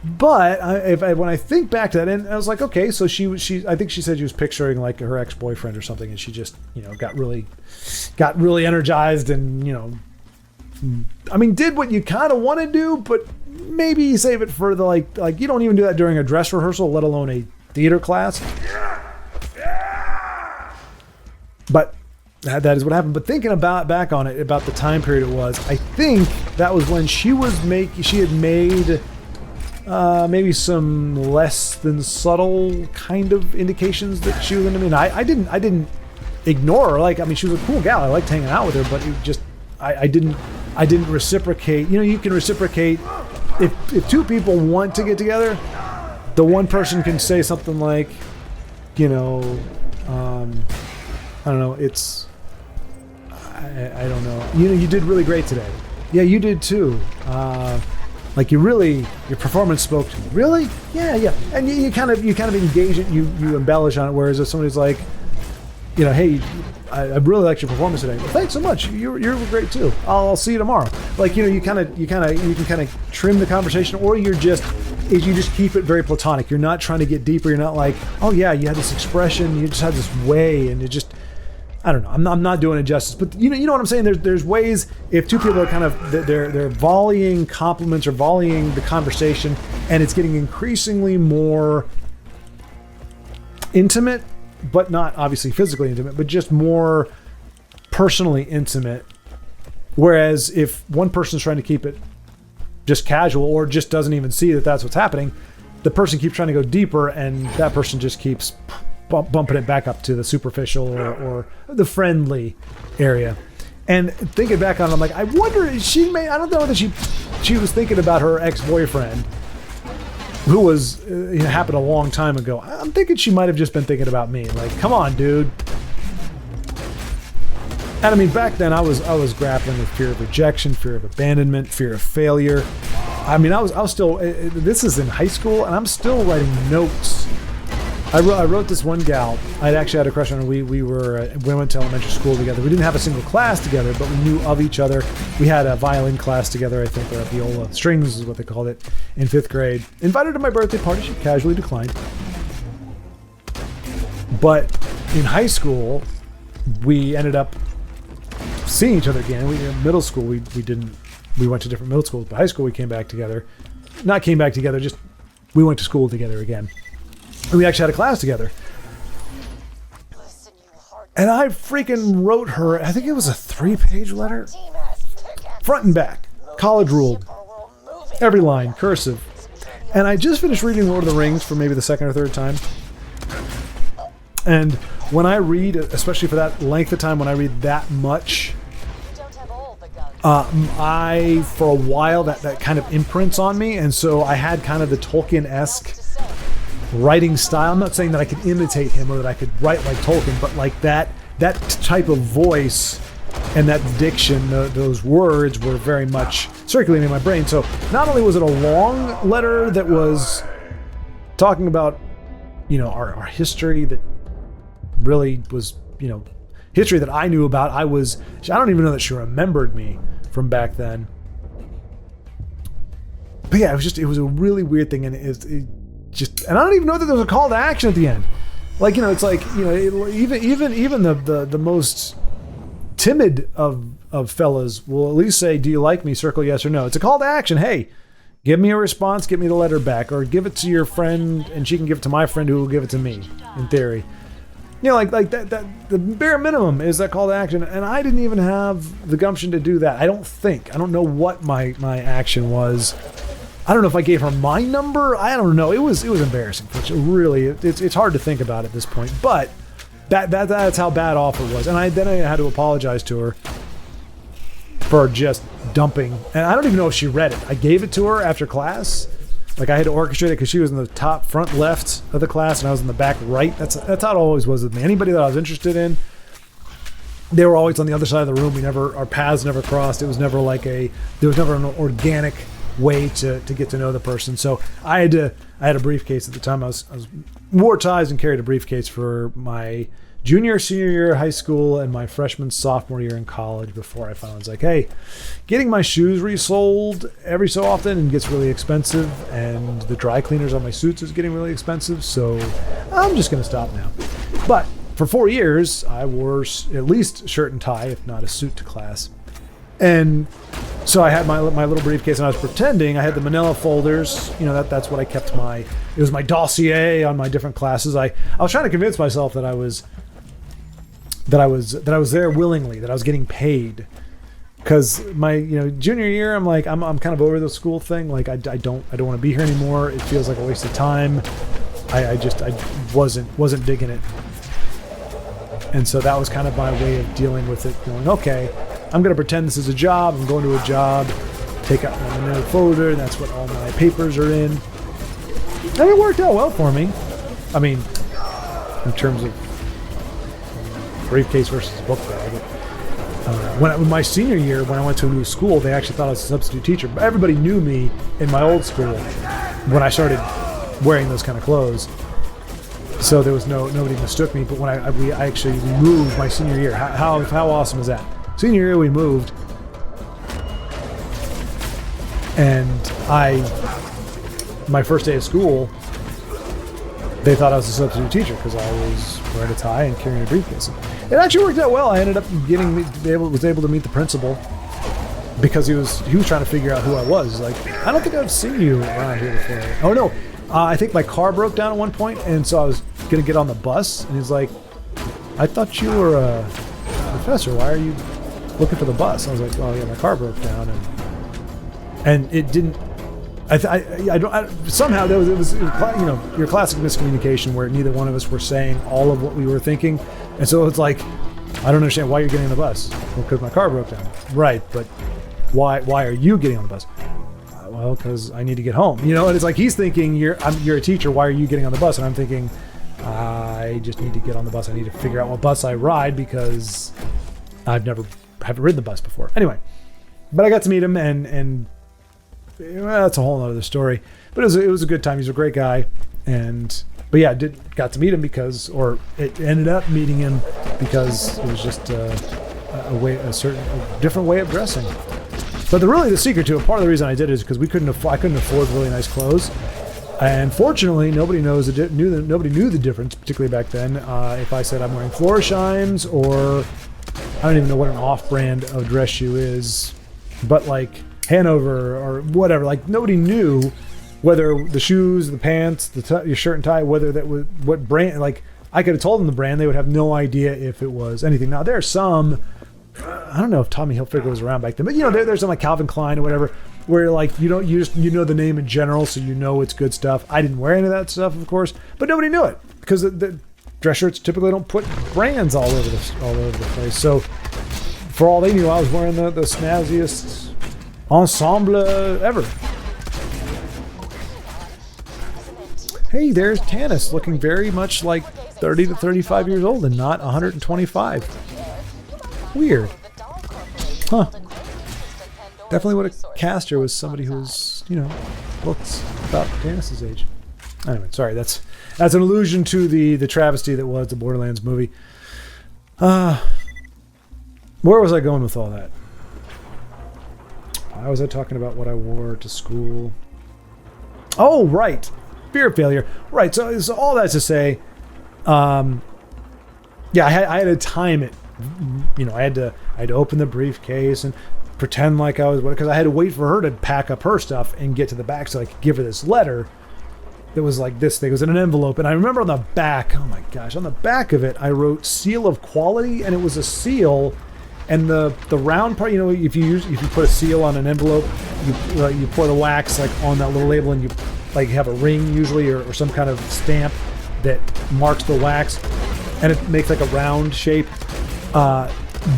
Speaker 1: But when I think back to that, and I was like, okay, so she I think she said she was picturing like her ex-boyfriend or something, and she just got really energized and did what you kind of want to do, but maybe save it for the like you don't even do that during a dress rehearsal, let alone a theater class. But that is what happened. But thinking back on it, about the time period it was, I think that was when she had made maybe some less than subtle kind of indications that she was into me. And I didn't ignore her. She was a cool gal. I liked hanging out with her, but it just I didn't reciprocate. You can reciprocate if two people want to get together. The one person can say something like, I don't know. I don't know. You did really great today. Yeah, you did too. Your performance spoke to me. Really? Yeah. And you kind of engage it. You embellish on it. Whereas if somebody's like, hey, I really liked your performance today. Well, thanks so much. You were great too. I'll see you tomorrow. You can kind of trim the conversation, or you just keep it very platonic. You're not trying to get deeper. You're not like, oh yeah, you had this expression. You just had this way, and it just. I don't know. I'm not doing it justice, but you know what I'm saying. There's ways if two people are kind of they're volleying compliments or volleying the conversation, and it's getting increasingly more intimate, but not obviously physically intimate, but just more personally intimate. Whereas if one person's trying to keep it just casual or just doesn't even see that that's what's happening, the person keeps trying to go deeper, and that person just keeps bumping it back up to the superficial or the friendly area. And thinking back on it, I'm like, I wonder if I don't know that she was thinking about her ex-boyfriend, who was happened a long time ago. I'm thinking she might have just been thinking about me. Like, come on, dude. And back then I was grappling with fear of rejection, fear of abandonment, fear of failure. I was still, this is in high school, and I'm still writing notes. I wrote this one gal. I'd actually had a crush on her. We went to elementary school together. We didn't have a single class together, but we knew of each other. We had a violin class together, I think, or a viola. Strings is what they called it, in 5th grade. Invited her to my birthday party. She casually declined. But in high school, we ended up seeing each other again. In middle school, we went to different middle schools, but high school we came back together. Not came back together, just we went to school together again. And we actually had a class together. And I freaking wrote her, I think it was a 3-page letter. Front and back. College ruled. Every line, cursive. And I just finished reading Lord of the Rings for maybe the second or third time. And when I read, especially for that length of time, when I read that much, for a while, that kind of imprints on me. And so I had kind of the Tolkien-esque writing style. I'm not saying that I could imitate him or that I could write like Tolkien, but like that type of voice and that diction, those words were very much circulating in my brain. So not only was it a long letter that was talking about, our history that really was, history that I knew about. I don't even know that she remembered me from back then. But yeah, it was a really weird thing, and and I don't even know that there was a call to action at the end. Like, it's like, even the most timid of fellas will at least say, do you like me? Circle yes or no. It's a call to action. Hey, give me a response, get me the letter back, or give it to your friend and she can give it to my friend who will give it to me, in theory. Like that the bare minimum is that call to action, and I didn't even have the gumption to do that. I don't know what my action was. I don't know if I gave her my number. I don't know. It was embarrassing. It's hard to think about at this point. But that's how bad off it was. And I had to apologize to her for just dumping. And I don't even know if she read it. I gave it to her after class. Like, I had to orchestrate it because she was in the top front left of the class and I was in the back right. That's how it always was with me. Anybody that I was interested in, they were always on the other side of the room. Our paths never crossed. It was never there was never an organic way to get to know the person. So I had a briefcase at the time. I wore ties and carried a briefcase for my junior, senior year of high school and my freshman, sophomore year in college before I finally was like, hey, getting my shoes resoled every so often gets really expensive, and the dry cleaners on my suits is getting really expensive, so I'm just going to stop now. But for 4 years, I wore at least shirt and tie, if not a suit to class. And so I had my little briefcase, and I was pretending I had the manila folders. That's what I kept it was my dossier on my different classes. I was trying to convince myself that I was there willingly, that I was getting paid. Because my junior year, I'm like I'm kind of over the school thing. Like I don't want to be here anymore. It feels like a waste of time. I wasn't digging it. And so that was kind of my way of dealing with it, going, okay, I'm going to pretend this is a job. I'm going to a job, take out my manila folder, and that's what all my papers are in. And it worked out well for me. I mean, in terms of briefcase versus book bag. When my senior year, when I went to a new school, they actually thought I was a substitute teacher. But everybody knew me in my old school when I started wearing those kind of clothes. So there was nobody mistook me. But when I actually moved my senior year, how awesome is that? Senior year we moved, and my first day of school, they thought I was a substitute teacher because I was wearing a tie and carrying a briefcase. It actually worked out well. I ended up was able to meet the principal because he was trying to figure out who I was. He's like, I don't think I've seen you around here before. Oh no, I think my car broke down at one point, and so I was gonna get on the bus, and he's like, I thought you were a professor. Why are you looking for the bus? I was like, well, yeah, my car broke down, and it didn't. Somehow it was your classic miscommunication where neither one of us were saying all of what we were thinking, and so it's like, I don't understand why you're getting on the bus. Well, because my car broke down. Right, but why are you getting on the bus? Well, because I need to get home. And it's like he's thinking you're a teacher. Why are you getting on the bus? And I'm thinking I just need to get on the bus. I need to figure out what bus I ride because haven't ridden the bus before. Anyway, but I got to meet him and. Well, that's a whole other story, but it was a good time. He's a great guy, but yeah, got to meet him it ended up meeting him because it was just a different way of dressing. But the secret to it, part of the reason I did it is because I couldn't afford really nice clothes, and fortunately nobody knew the difference, particularly back then. If I said I'm wearing Florsheim's, or I don't even know what an off-brand of dress shoe is, but like Hanover or whatever, like nobody knew whether the shoes, the pants, your shirt and tie, whether that was what brand. Like I could have told them the brand, they would have no idea if it was anything. Now there are some, I don't know if Tommy Hilfiger was around back then, but there's some like Calvin Klein or whatever, where like you know the name in general, so you know it's good stuff. I didn't wear any of that stuff, of course, but nobody knew it because the dress shirts typically don't put brands all over the place. So for all they knew, I was wearing the snazziest ensemble ever. Hey, there's Tanis, looking very much like 30 to 35 years old and not 125. Weird. Huh. Definitely would have cast her was somebody who's, looks about Tanis's age. Anyway, sorry, that's an allusion to the travesty that was the Borderlands movie. Where was I going with all that? Why was I talking about what I wore to school? Oh, right. Fear of failure. Right. So all that's to say, I had to time it. I had to open the briefcase and pretend like I was, because I had to wait for her to pack up her stuff and get to the back so I could give her this letter that was like this thing. It was in an envelope. And I remember on the back, oh my gosh, on the back of it, I wrote seal of quality, and it was a seal. And the round part, if you put a seal on an envelope, you pour the wax like on that little label, and you like have a ring usually or some kind of stamp that marks the wax, and it makes like a round shape.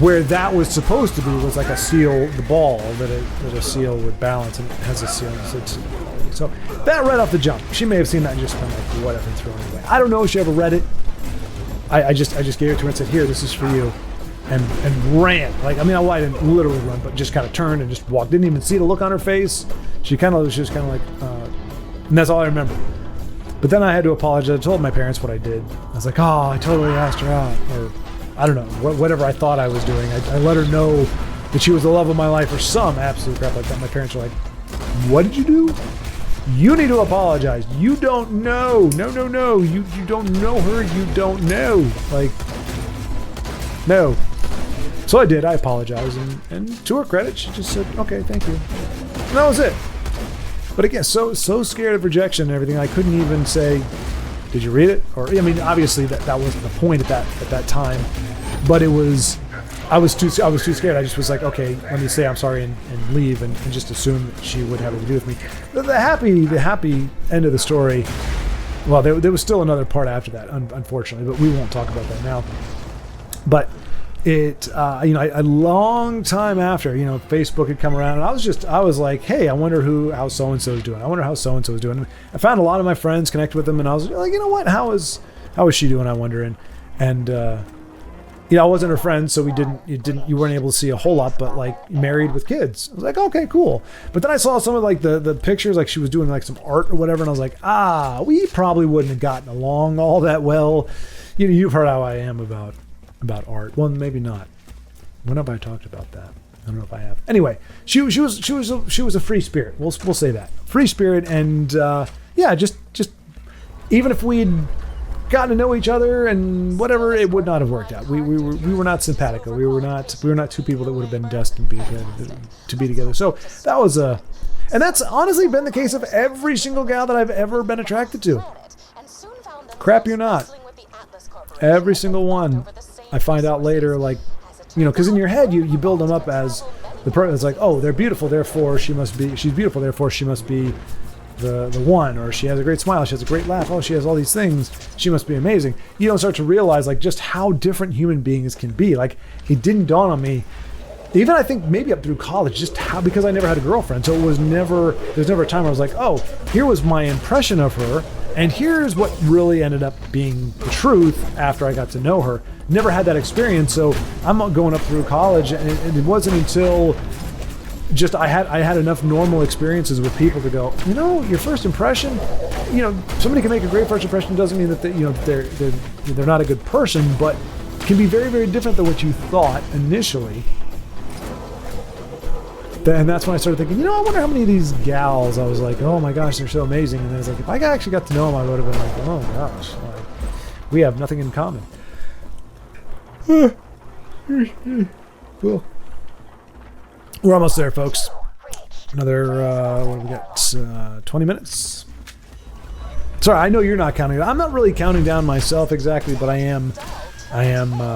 Speaker 1: Where that was supposed to be was like a seal, the ball that a seal would balance, and it has a seal. So that right off the jump, she may have seen that and just been like, whatever, and thrown it away. I don't know if she ever read it. I just gave it to her and said, here, this is for you. and ran. Like, I mean, I didn't literally run, but just kind of turned and just walked. Didn't even see the look on her face. She was just kind of like, and that's all I remember. But then I had to apologize. I told my parents what I did. I was like, oh, I totally asked her out, or I don't know, whatever I thought I was doing. I let her know that she was the love of my life or some absolute crap like that. My parents were like, what did you do? You need to apologize. You don't know. No. You don't know her. You don't know. Like, no. So I did. I apologized. And to her credit, she just said, okay, thank you. And that was it. But again, so scared of rejection and everything, I couldn't even say, did you read it? Or, I mean, obviously that wasn't the point at that time. But it was, I was too scared. I just was like, okay, let me say I'm sorry and leave and just assume that she would have it to do with me. The happy end of the story, well, there was still another part after that, unfortunately, but we won't talk about that now. But it, a long time after, Facebook had come around, and I was like, hey, I wonder how so-and-so is doing. I wonder how so-and-so is doing. I found a lot of my friends, connected with them, and I was like, you know what? How is she doing? I wonder. And I wasn't her friend, so you weren't able to see a whole lot, but like married with kids. I was like, okay, cool. But then I saw some of like the pictures, like she was doing like some art or whatever, and I was like, we probably wouldn't have gotten along all that well. You've heard how I am about art. Well, maybe not. When have I talked about that? I don't know if I have. Anyway, she was a free spirit. We'll say that. Free spirit, and just even if we'd gotten to know each other and whatever, it would not have worked out. We were not simpatico. We were not two people that would have been destined to be together. So that was and that's honestly been the case of every single gal that I've ever been attracted to. Crap, you're not. Every single one. I find out later, like, because in your head you build them up as the person. It's like, oh, they're beautiful, therefore she's beautiful, therefore she must be the one, or she has a great smile, she has a great laugh, oh, she has all these things, she must be amazing. You don't start to realize like just how different human beings can be. Like, it didn't dawn on me, even I think maybe up through college, just how, because I never had a girlfriend, so there's never a time where I was like, oh, here was my impression of her, and here's what really ended up being the truth after I got to know her. Never had that experience, so I'm going up through college, and it wasn't until just I had enough normal experiences with people to go, your first impression, somebody can make a great first impression. Doesn't mean that they're not a good person, but can be very, very different than what you thought initially. And that's when I started thinking, I wonder how many of these gals I was like, oh my gosh, they're so amazing. And then it's like, if I actually got to know them, I would have been like, oh gosh, like, we have nothing in common. Cool. We're almost there, folks. Another, what do we got? 20 minutes? Sorry, I know you're not counting. I'm not really counting down myself exactly, but I am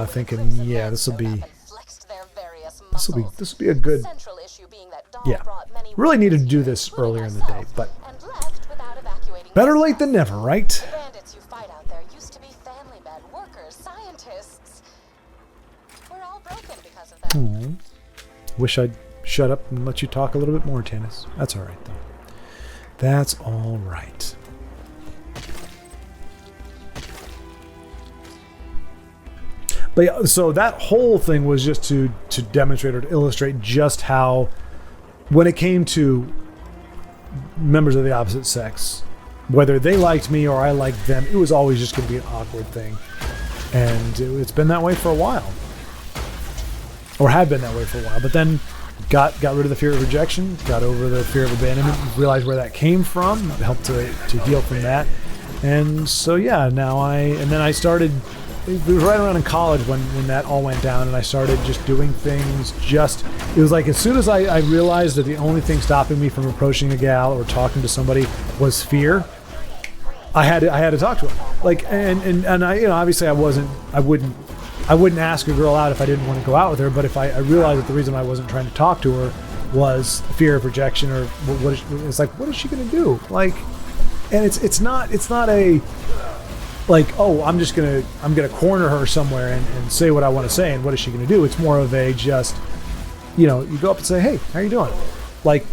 Speaker 1: thinking, yeah, this will be a good. Yeah, really needed to do this earlier in the day, but better late than never, right?
Speaker 4: Bandits you fight out there used to be family men, workers, scientists. We're all broken because of that.
Speaker 1: Aww. Wish I'd shut up and let you talk a little bit more, Tannis. That's all right, though. That's all right. But yeah, so that whole thing was just to demonstrate or to illustrate just how, when it came to members of the opposite sex, whether they liked me or I liked them, it was always just going to be an awkward thing. And it's been that way for a while. Or had been that way for a while. But then got rid of the fear of rejection, got over the fear of abandonment, realized where that came from, helped to heal from that. And so, yeah, then I started, it was right around in college when that all went down, and I started just doing things it was like as soon as I realized that the only thing stopping me from approaching a gal or talking to somebody was fear, I had to talk to her. Like, and I, obviously I wouldn't ask a girl out if I didn't want to go out with her, but if I realized that the reason I wasn't trying to talk to her was fear of rejection, or it's like, what is she going to do? Like, and it's not a, like, oh, I'm gonna corner her somewhere and say what I want to say, and what is she gonna do? It's more of a just, you go up and say, hey, how you doing? Like,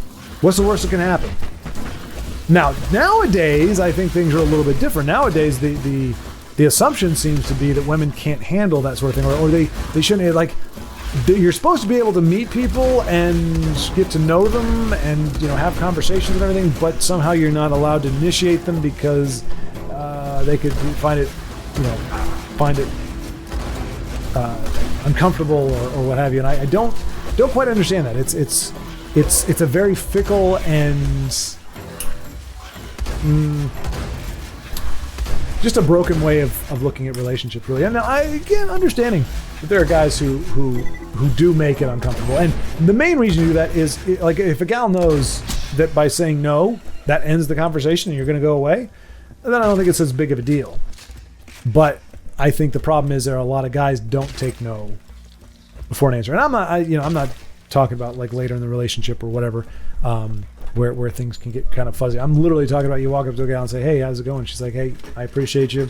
Speaker 1: what's the worst that can happen? Now, nowadays, I think things are a little bit different. Nowadays, the the assumption seems to be that women can't handle that sort of thing, or they shouldn't, like, you're supposed to be able to meet people and get to know them and, you know, have conversations and everything, but somehow you're not allowed to initiate them because they could find it, you know, uncomfortable or what have you. And I don't quite understand that. It's a very fickle and just a broken way of looking at relationships, really. And again, understanding that there are guys who do make it uncomfortable. And the main reason to do that is, like, if a gal knows that by saying no, that ends the conversation and you're going to go away, then I don't think it's as big of a deal. But I think the problem is there are a lot of guys don't take no before an answer. And I'm not talking about like later in the relationship or whatever, where things can get kind of fuzzy. I'm literally talking about you walk up to a gal and say, hey, how's it going? She's like, hey, I appreciate you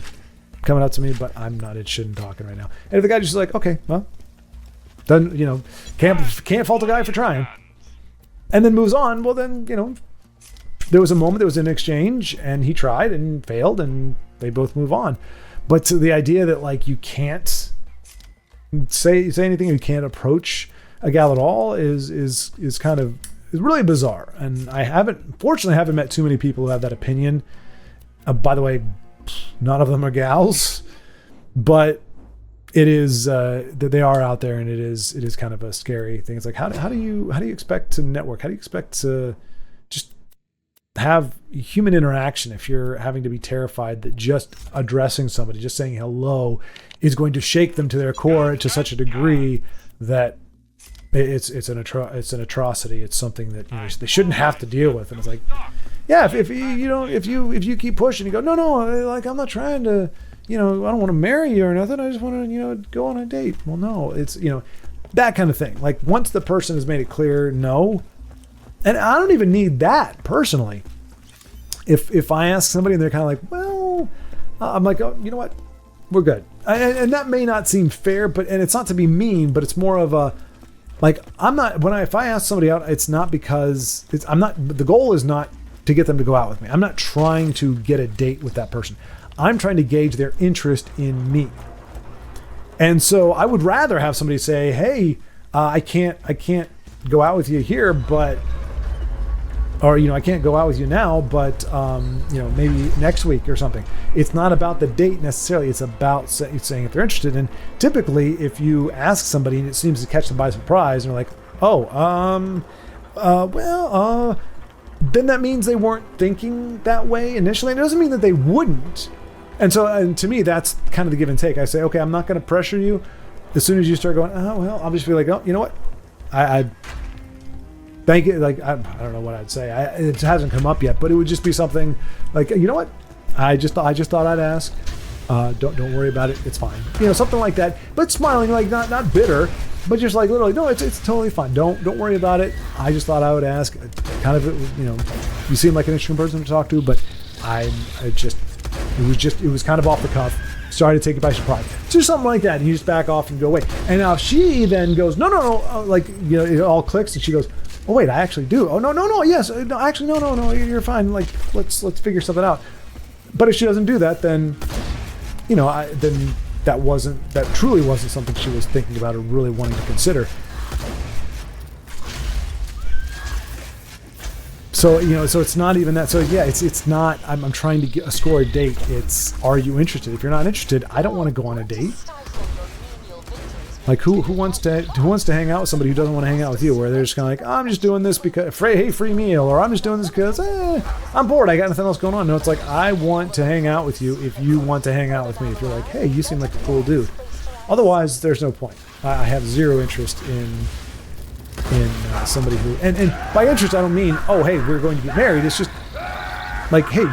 Speaker 1: coming up to me, but I'm not interested in talking right now. And if the guy just like, okay, well, then, you know, can't fault a guy for trying, and then moves on, well then, you know, there was a moment, there was an exchange, and he tried and failed, and they both move on. But to the idea that, like, you can't say anything, you can't approach a gal at all is kind of, is really bizarre. And fortunately haven't met too many people who have that opinion. By the way, none of them are gals, but it is that they are out there, and it is kind of a scary thing. It's like, how do you expect to network? How do you expect to just have human interaction if you're having to be terrified that just addressing somebody, just saying hello, is going to shake them to their core to such a degree that it's an atrocity. It's something that, you know, they shouldn't have to deal with. And it's like, yeah, if you keep pushing, you go, no, like, I'm not trying to, you know, I don't want to marry you or nothing. I just want to, you know, go on a date. Well, no, it's, you know, that kind of thing. Like, once the person has made it clear, no, and I don't even need that personally. If I ask somebody and they're kind of like, well, I'm like, oh, you know what, we're good. And that may not seem fair, and it's not to be mean, but it's more of a, like, if I ask somebody out, it's not because the goal is not to get them to go out with me. I'm not trying to get a date with that person. I'm trying to gauge their interest in me. And so I would rather have somebody say, hey, I can't go out with you here, but, or, you know, I can't go out with you now, but, you know, maybe next week or something. It's not about the date necessarily. It's about saying if they're interested. And typically, if you ask somebody and it seems to catch them by surprise, and they're like, oh, then that means they weren't thinking that way initially. And it doesn't mean that they wouldn't. And to me, that's kind of the give and take. I say, okay, I'm not going to pressure you. As soon as you start going, oh, well, I'll just be like, oh, you know what? I thank you. Like, I don't know what I'd say. It hasn't come up yet, but it would just be something like, you know what? I just thought I'd ask. Don't worry about it. It's fine. You know, something like that. But smiling, like not bitter, but just like literally, no, it's totally fine. Don't worry about it. I just thought I would ask. Kind of, you know, you seem like an interesting person to talk to, but it was kind of off the cuff. Sorry to take it by surprise. So something like that, and you just back off and go away. And now she then goes, no, like, you know, it all clicks, and she goes, oh wait, I actually do. Oh no, yes, no, actually, no, you're fine. Like, let's figure something out. But if she doesn't do that, then, you know, then that truly wasn't something she was thinking about or really wanting to consider. So, you know, so it's not even that. So yeah, it's not, I'm trying to score a date. It's, are you interested? If you're not interested, I don't want to go on a date. Like, who wants to hang out with somebody who doesn't want to hang out with you? Where they're just kind of like, I'm just doing this because, hey, free meal, or I'm just doing this because I'm bored. I got nothing else going on. No, it's like, I want to hang out with you if you want to hang out with me. If you're like, hey, you seem like a cool dude. Otherwise, there's no point. I have zero interest in somebody who, and by interest I don't mean, oh, hey, we're going to get married. It's just like, hey,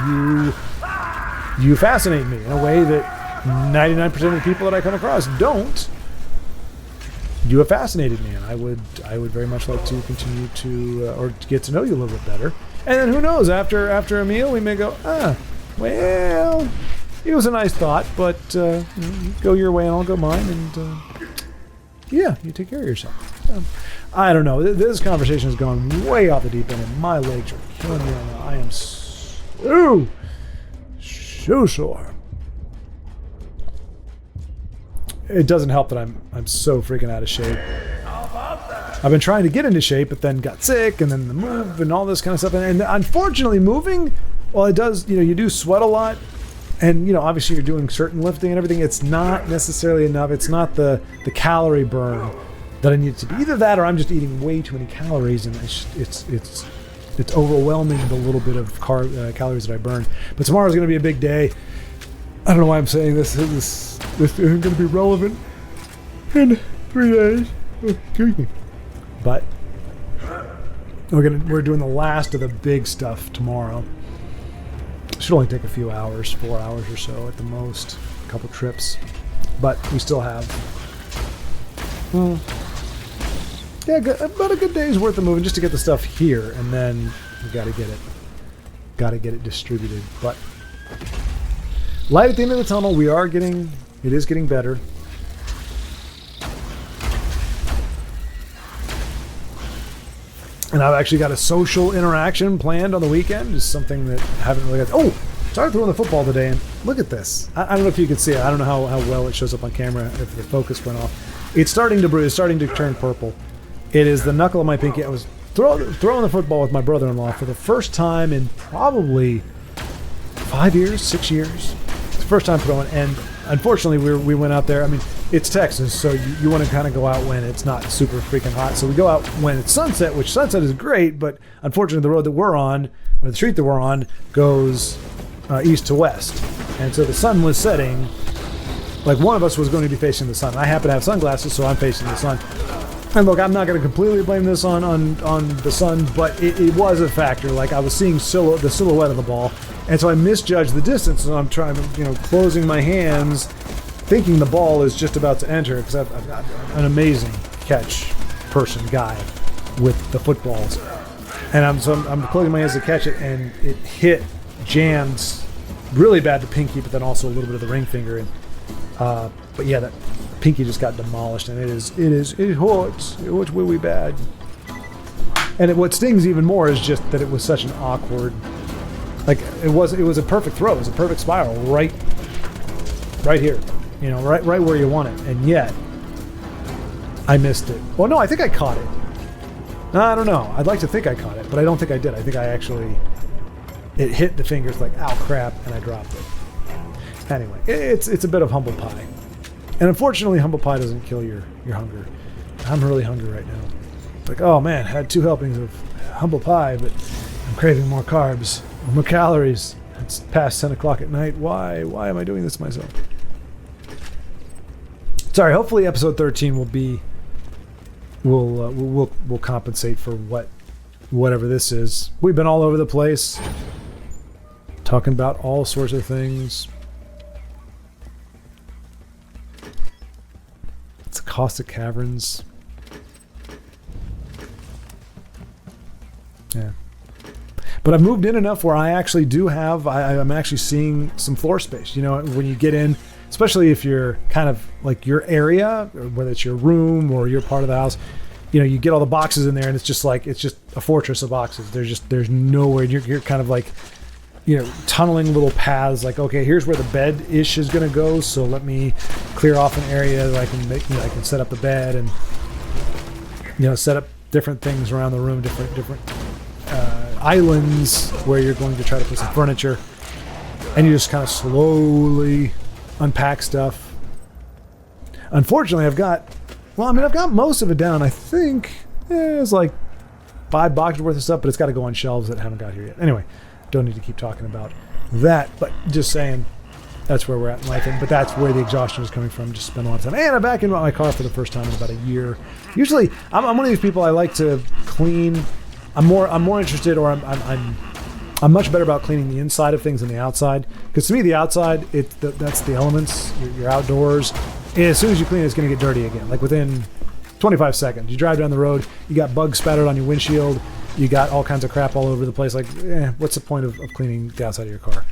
Speaker 1: you fascinate me in a way that 99% of the people that I come across don't. You have fascinated me, and I would very much like to continue to or to get to know you a little bit better. And then who knows, after a meal we may go, well, it was a nice thought, but you go your way and I'll go mine, and yeah, you take care of yourself. I don't know. This conversation has gone way off the deep end, and my legs are killing me right now. I am so sore. it doesn't help that I'm so freaking out of shape. I've been trying to get into shape, but then got sick, and then the move and all this kind of stuff. And unfortunately, moving, well, it does, you do sweat a lot. And, obviously you're doing certain lifting and everything. It's not necessarily enough. It's not the calorie burn that I need to be. Either that or I'm just eating way too many calories, and it's overwhelming the little bit of calories that I burn. But tomorrow's going to be a big day. I don't know why I'm saying this. This isn't going to be relevant in 3 days. Excuse me. But we're doing the last of the big stuff tomorrow. Should only take a few hours, 4 hours or so at the most, a couple trips. But we still have, about a good day's worth of moving just to get the stuff here, and then we got to get it distributed. But light at the end of the tunnel, it is getting better. And I've actually got a social interaction planned on the weekend. Just something that I haven't really got. Oh, started throwing the football today, and look at this. I don't know if you can see it. I don't know how well it shows up on camera if the focus went off. It's starting to bruise, starting to turn purple. It is the knuckle of my pinky. I was throwing the football with my brother-in-law for the first time in probably 5 years, 6 years. It's the first time throwing, and unfortunately we went out there. I mean, it's Texas, so you want to kind of go out when it's not super freaking hot. So we go out when it's sunset, which sunset is great, but unfortunately the road that we're on, or the street that we're on, goes east to west. And so the sun was setting, like one of us was going to be facing the sun. I happen to have sunglasses, so I'm facing the sun. And look, I'm not going to completely blame this on the sun, but it was a factor. Like I was seeing the silhouette of the ball, and so I misjudged the distance, and I'm trying to, closing my hands, thinking the ball is just about to enter, because I've got an amazing catch guy with the footballs. And I'm closing my hands to catch it, and it jammed really bad to pinky, but then also a little bit of the ring finger. And but yeah, that pinky just got demolished, and it hurts. It hurts really bad. And what stings even more is just that it was such an awkward, like it was a perfect throw. It was a perfect spiral right here. Right where you want it, and yet I missed it. Well, no, I think I caught it. No, I don't know. I'd like to think I caught it, but I don't think I did. I think it hit the fingers like, ow, crap, and I dropped it. Anyway, it's a bit of humble pie. And unfortunately, humble pie doesn't kill your hunger. I'm really hungry right now. Like, oh man, had 2 helpings of humble pie, but I'm craving more carbs, more calories. It's past 10 o'clock at night. Why am I doing this to myself? Sorry, hopefully episode 13 will compensate for whatever this is. We've been all over the place, talking about all sorts of things. It's Caustic Caverns. Yeah. But I've moved in enough where I actually do have, I'm actually seeing some floor space. When you get in, especially if you're kind of like your area, or whether it's your room or your part of the house, you get all the boxes in there, and it's just a fortress of boxes. There's nowhere. You're kind of like, tunneling little paths. Like, okay, here's where the bed-ish is going to go. So let me clear off an area that I can make. I can set up the bed and set up different things around the room, different islands where you're going to try to put some furniture, and you just kind of slowly unpack stuff. Unfortunately, I've got most of it down. I think it's like 5 boxes worth of stuff, but it's got to go on shelves that haven't got here yet. Anyway, don't need to keep talking about that, but just saying that's where we're at in life. But that's where the exhaustion is coming from. Just spend a lot of time. And I'm back in my car for the first time in about a year. Usually, I'm one of these people, I like to clean. I'm more interested, or I'm much better about cleaning the inside of things than the outside. Because to me, the outside, that's the elements. You're outdoors. And as soon as you clean it, it's going to get dirty again. Like within 25 seconds. You drive down the road, you got bugs spattered on your windshield, you got all kinds of crap all over the place. Like, what's the point of cleaning the outside of your car?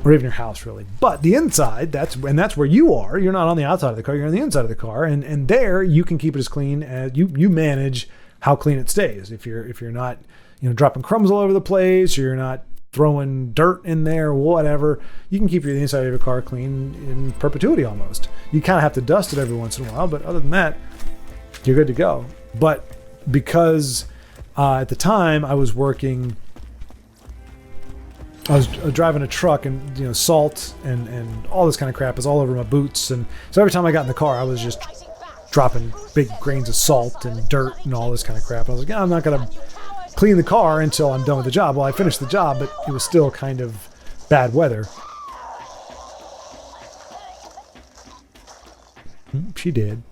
Speaker 1: Or even your house, really. But the inside, that's where you are. You're not on the outside of the car, you're on the inside of the car. And there, you can keep it as clean as you manage how clean it stays. If you're not dropping crumbs all over the place, or you're not throwing dirt in there, whatever. You can keep the inside of your car clean in perpetuity almost. You kind of have to dust it every once in a while, but other than that, you're good to go. But because at the time I was driving a truck, and salt and all this kind of crap is all over my boots, and so every time I got in the car I was just dropping big grains of salt and dirt and all this kind of crap. I was like, I'm not gonna clean the car until I'm done with the job. Well, I finished the job, but it was still kind of bad weather. She did.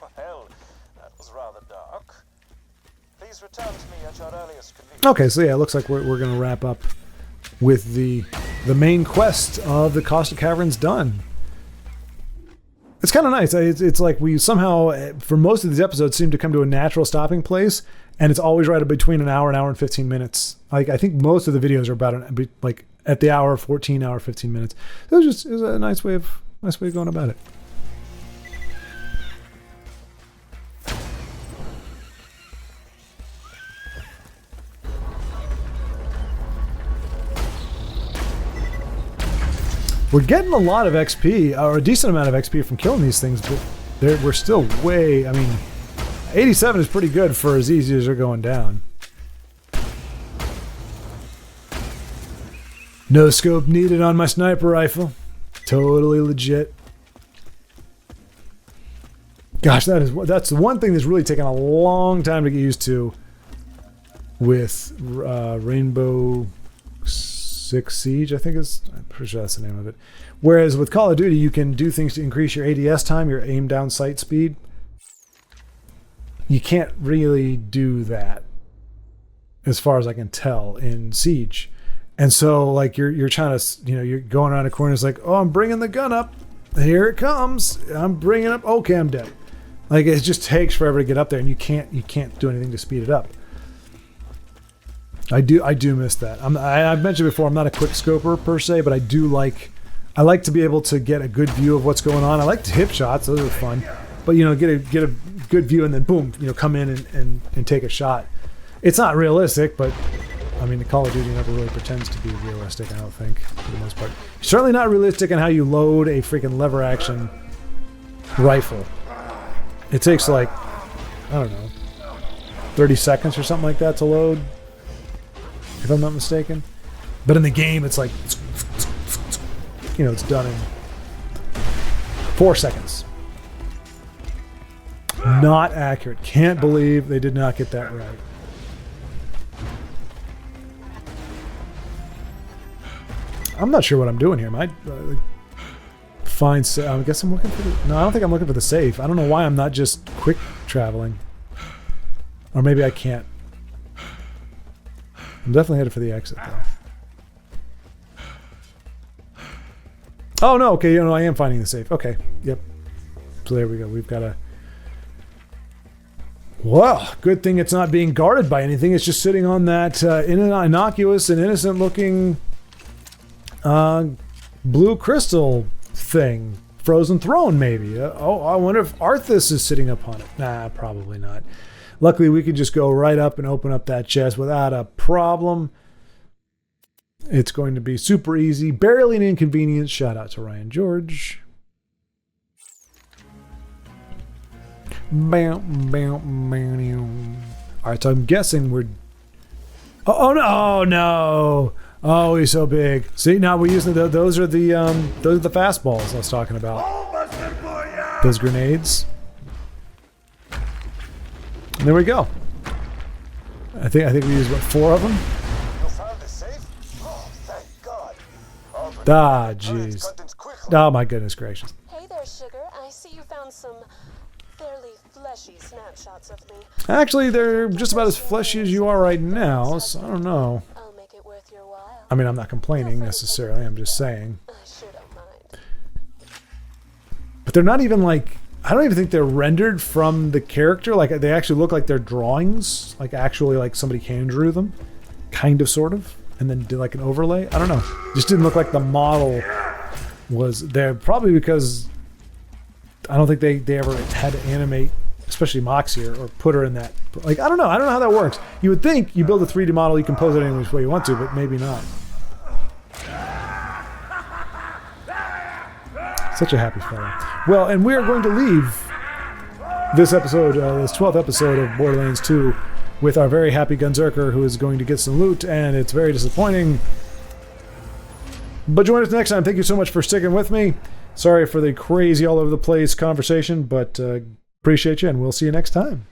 Speaker 3: Well, that was rather dark. Please return to me at your earliest convenience.
Speaker 1: Okay, so yeah, it looks like we're gonna wrap up with the main quest of the Caustic Caverns done. It's kind of nice. It's like we somehow, for most of these episodes, seem to come to a natural stopping place, and it's always right between an hour and 15 minutes. Like I think most of the videos are about like at the hour, 14 hour, 15 minutes. It was a nice way of going about it. We're getting a lot of XP, or a decent amount of XP from killing these things, but we're still way, 87 is pretty good for as easy as they're going down. No scope needed on my sniper rifle. Totally legit. Gosh, that's the one thing that's really taken a long time to get used to with Rainbow Six Siege, I think I'm pretty sure that's the name of it. Whereas with Call of Duty, you can do things to increase your ADS time, your aim down sight speed. You can't really do that, as far as I can tell, in Siege. And so, like, you're trying to, you're going around a corner. It's like, oh, I'm bringing the gun up. Here it comes. I'm bringing it up. Okay, I'm dead. Like, it just takes forever to get up there, and you can't do anything to speed it up. I do miss that. I've mentioned before, I'm not a quick scoper per se, but I like to be able to get a good view of what's going on. I like to hip shots; those are fun. But get a good view and then boom, come in and take a shot. It's not realistic, but the Call of Duty never really pretends to be realistic. I don't think, for the most part. Certainly not realistic in how you load a freaking lever action rifle. It takes like, I don't know, 30 seconds or something like that to load, if I'm not mistaken. But in the game, it's like, it's done in 4 seconds. Not accurate. Can't believe they did not get that right. I'm not sure what I'm doing here. I guess I'm looking for the... No, I don't think I'm looking for the safe. I don't know why I'm not just quick traveling. Or maybe I can't. I'm definitely headed for the exit, though. Oh, no. Okay, I am finding the safe. Okay. Yep. So there we go. We've got a... Well, good thing it's not being guarded by anything. It's just sitting on that innocuous and innocent-looking blue crystal thing. Frozen throne, maybe. I wonder if Arthas is sitting up on it. Nah, probably not. Luckily, we could just go right up and open up that chest without a problem. It's going to be super easy. Barely an inconvenience. Shout out to Ryan George. Alright, so I'm guessing we're... Oh, no! Oh, no! Oh, he's so big. See, now we're using those are the fastballs I was talking about. Those grenades. And there we go. I think we used, 4 of them?
Speaker 3: You found the safe? Oh, thank God.
Speaker 1: Ah, jeez. Oh, my goodness gracious.
Speaker 4: Hey there, Sugar. I see you found some fairly fleshy snapshots of me.
Speaker 1: Actually, they're just about as fleshy as you are right now, so I don't know.
Speaker 4: I'll make it worth your while.
Speaker 1: I'm not complaining necessarily, I'm just saying.
Speaker 4: I sure don't mind.
Speaker 1: But they're not even like... I don't even think they're rendered from the character. Like, they actually look like they're drawings. Like, actually, like somebody hand drew them. Kind of, sort of. And then did like an overlay. I don't know. Just didn't look like the model was there. Probably because I don't think they ever had to animate especially Moxie, or put her in that. Like, I don't know how that works. You would think you build a 3D model, you can pose it any which way you want to, but maybe not. Such a happy fellow. Well, and we are going to leave this episode, this 12th episode of Borderlands 2, with our very happy Gunzerker, who is going to get some loot, and it's very disappointing. But join us next time. Thank you so much for sticking with me. Sorry for the crazy all over the place conversation, but appreciate you, and we'll see you next time.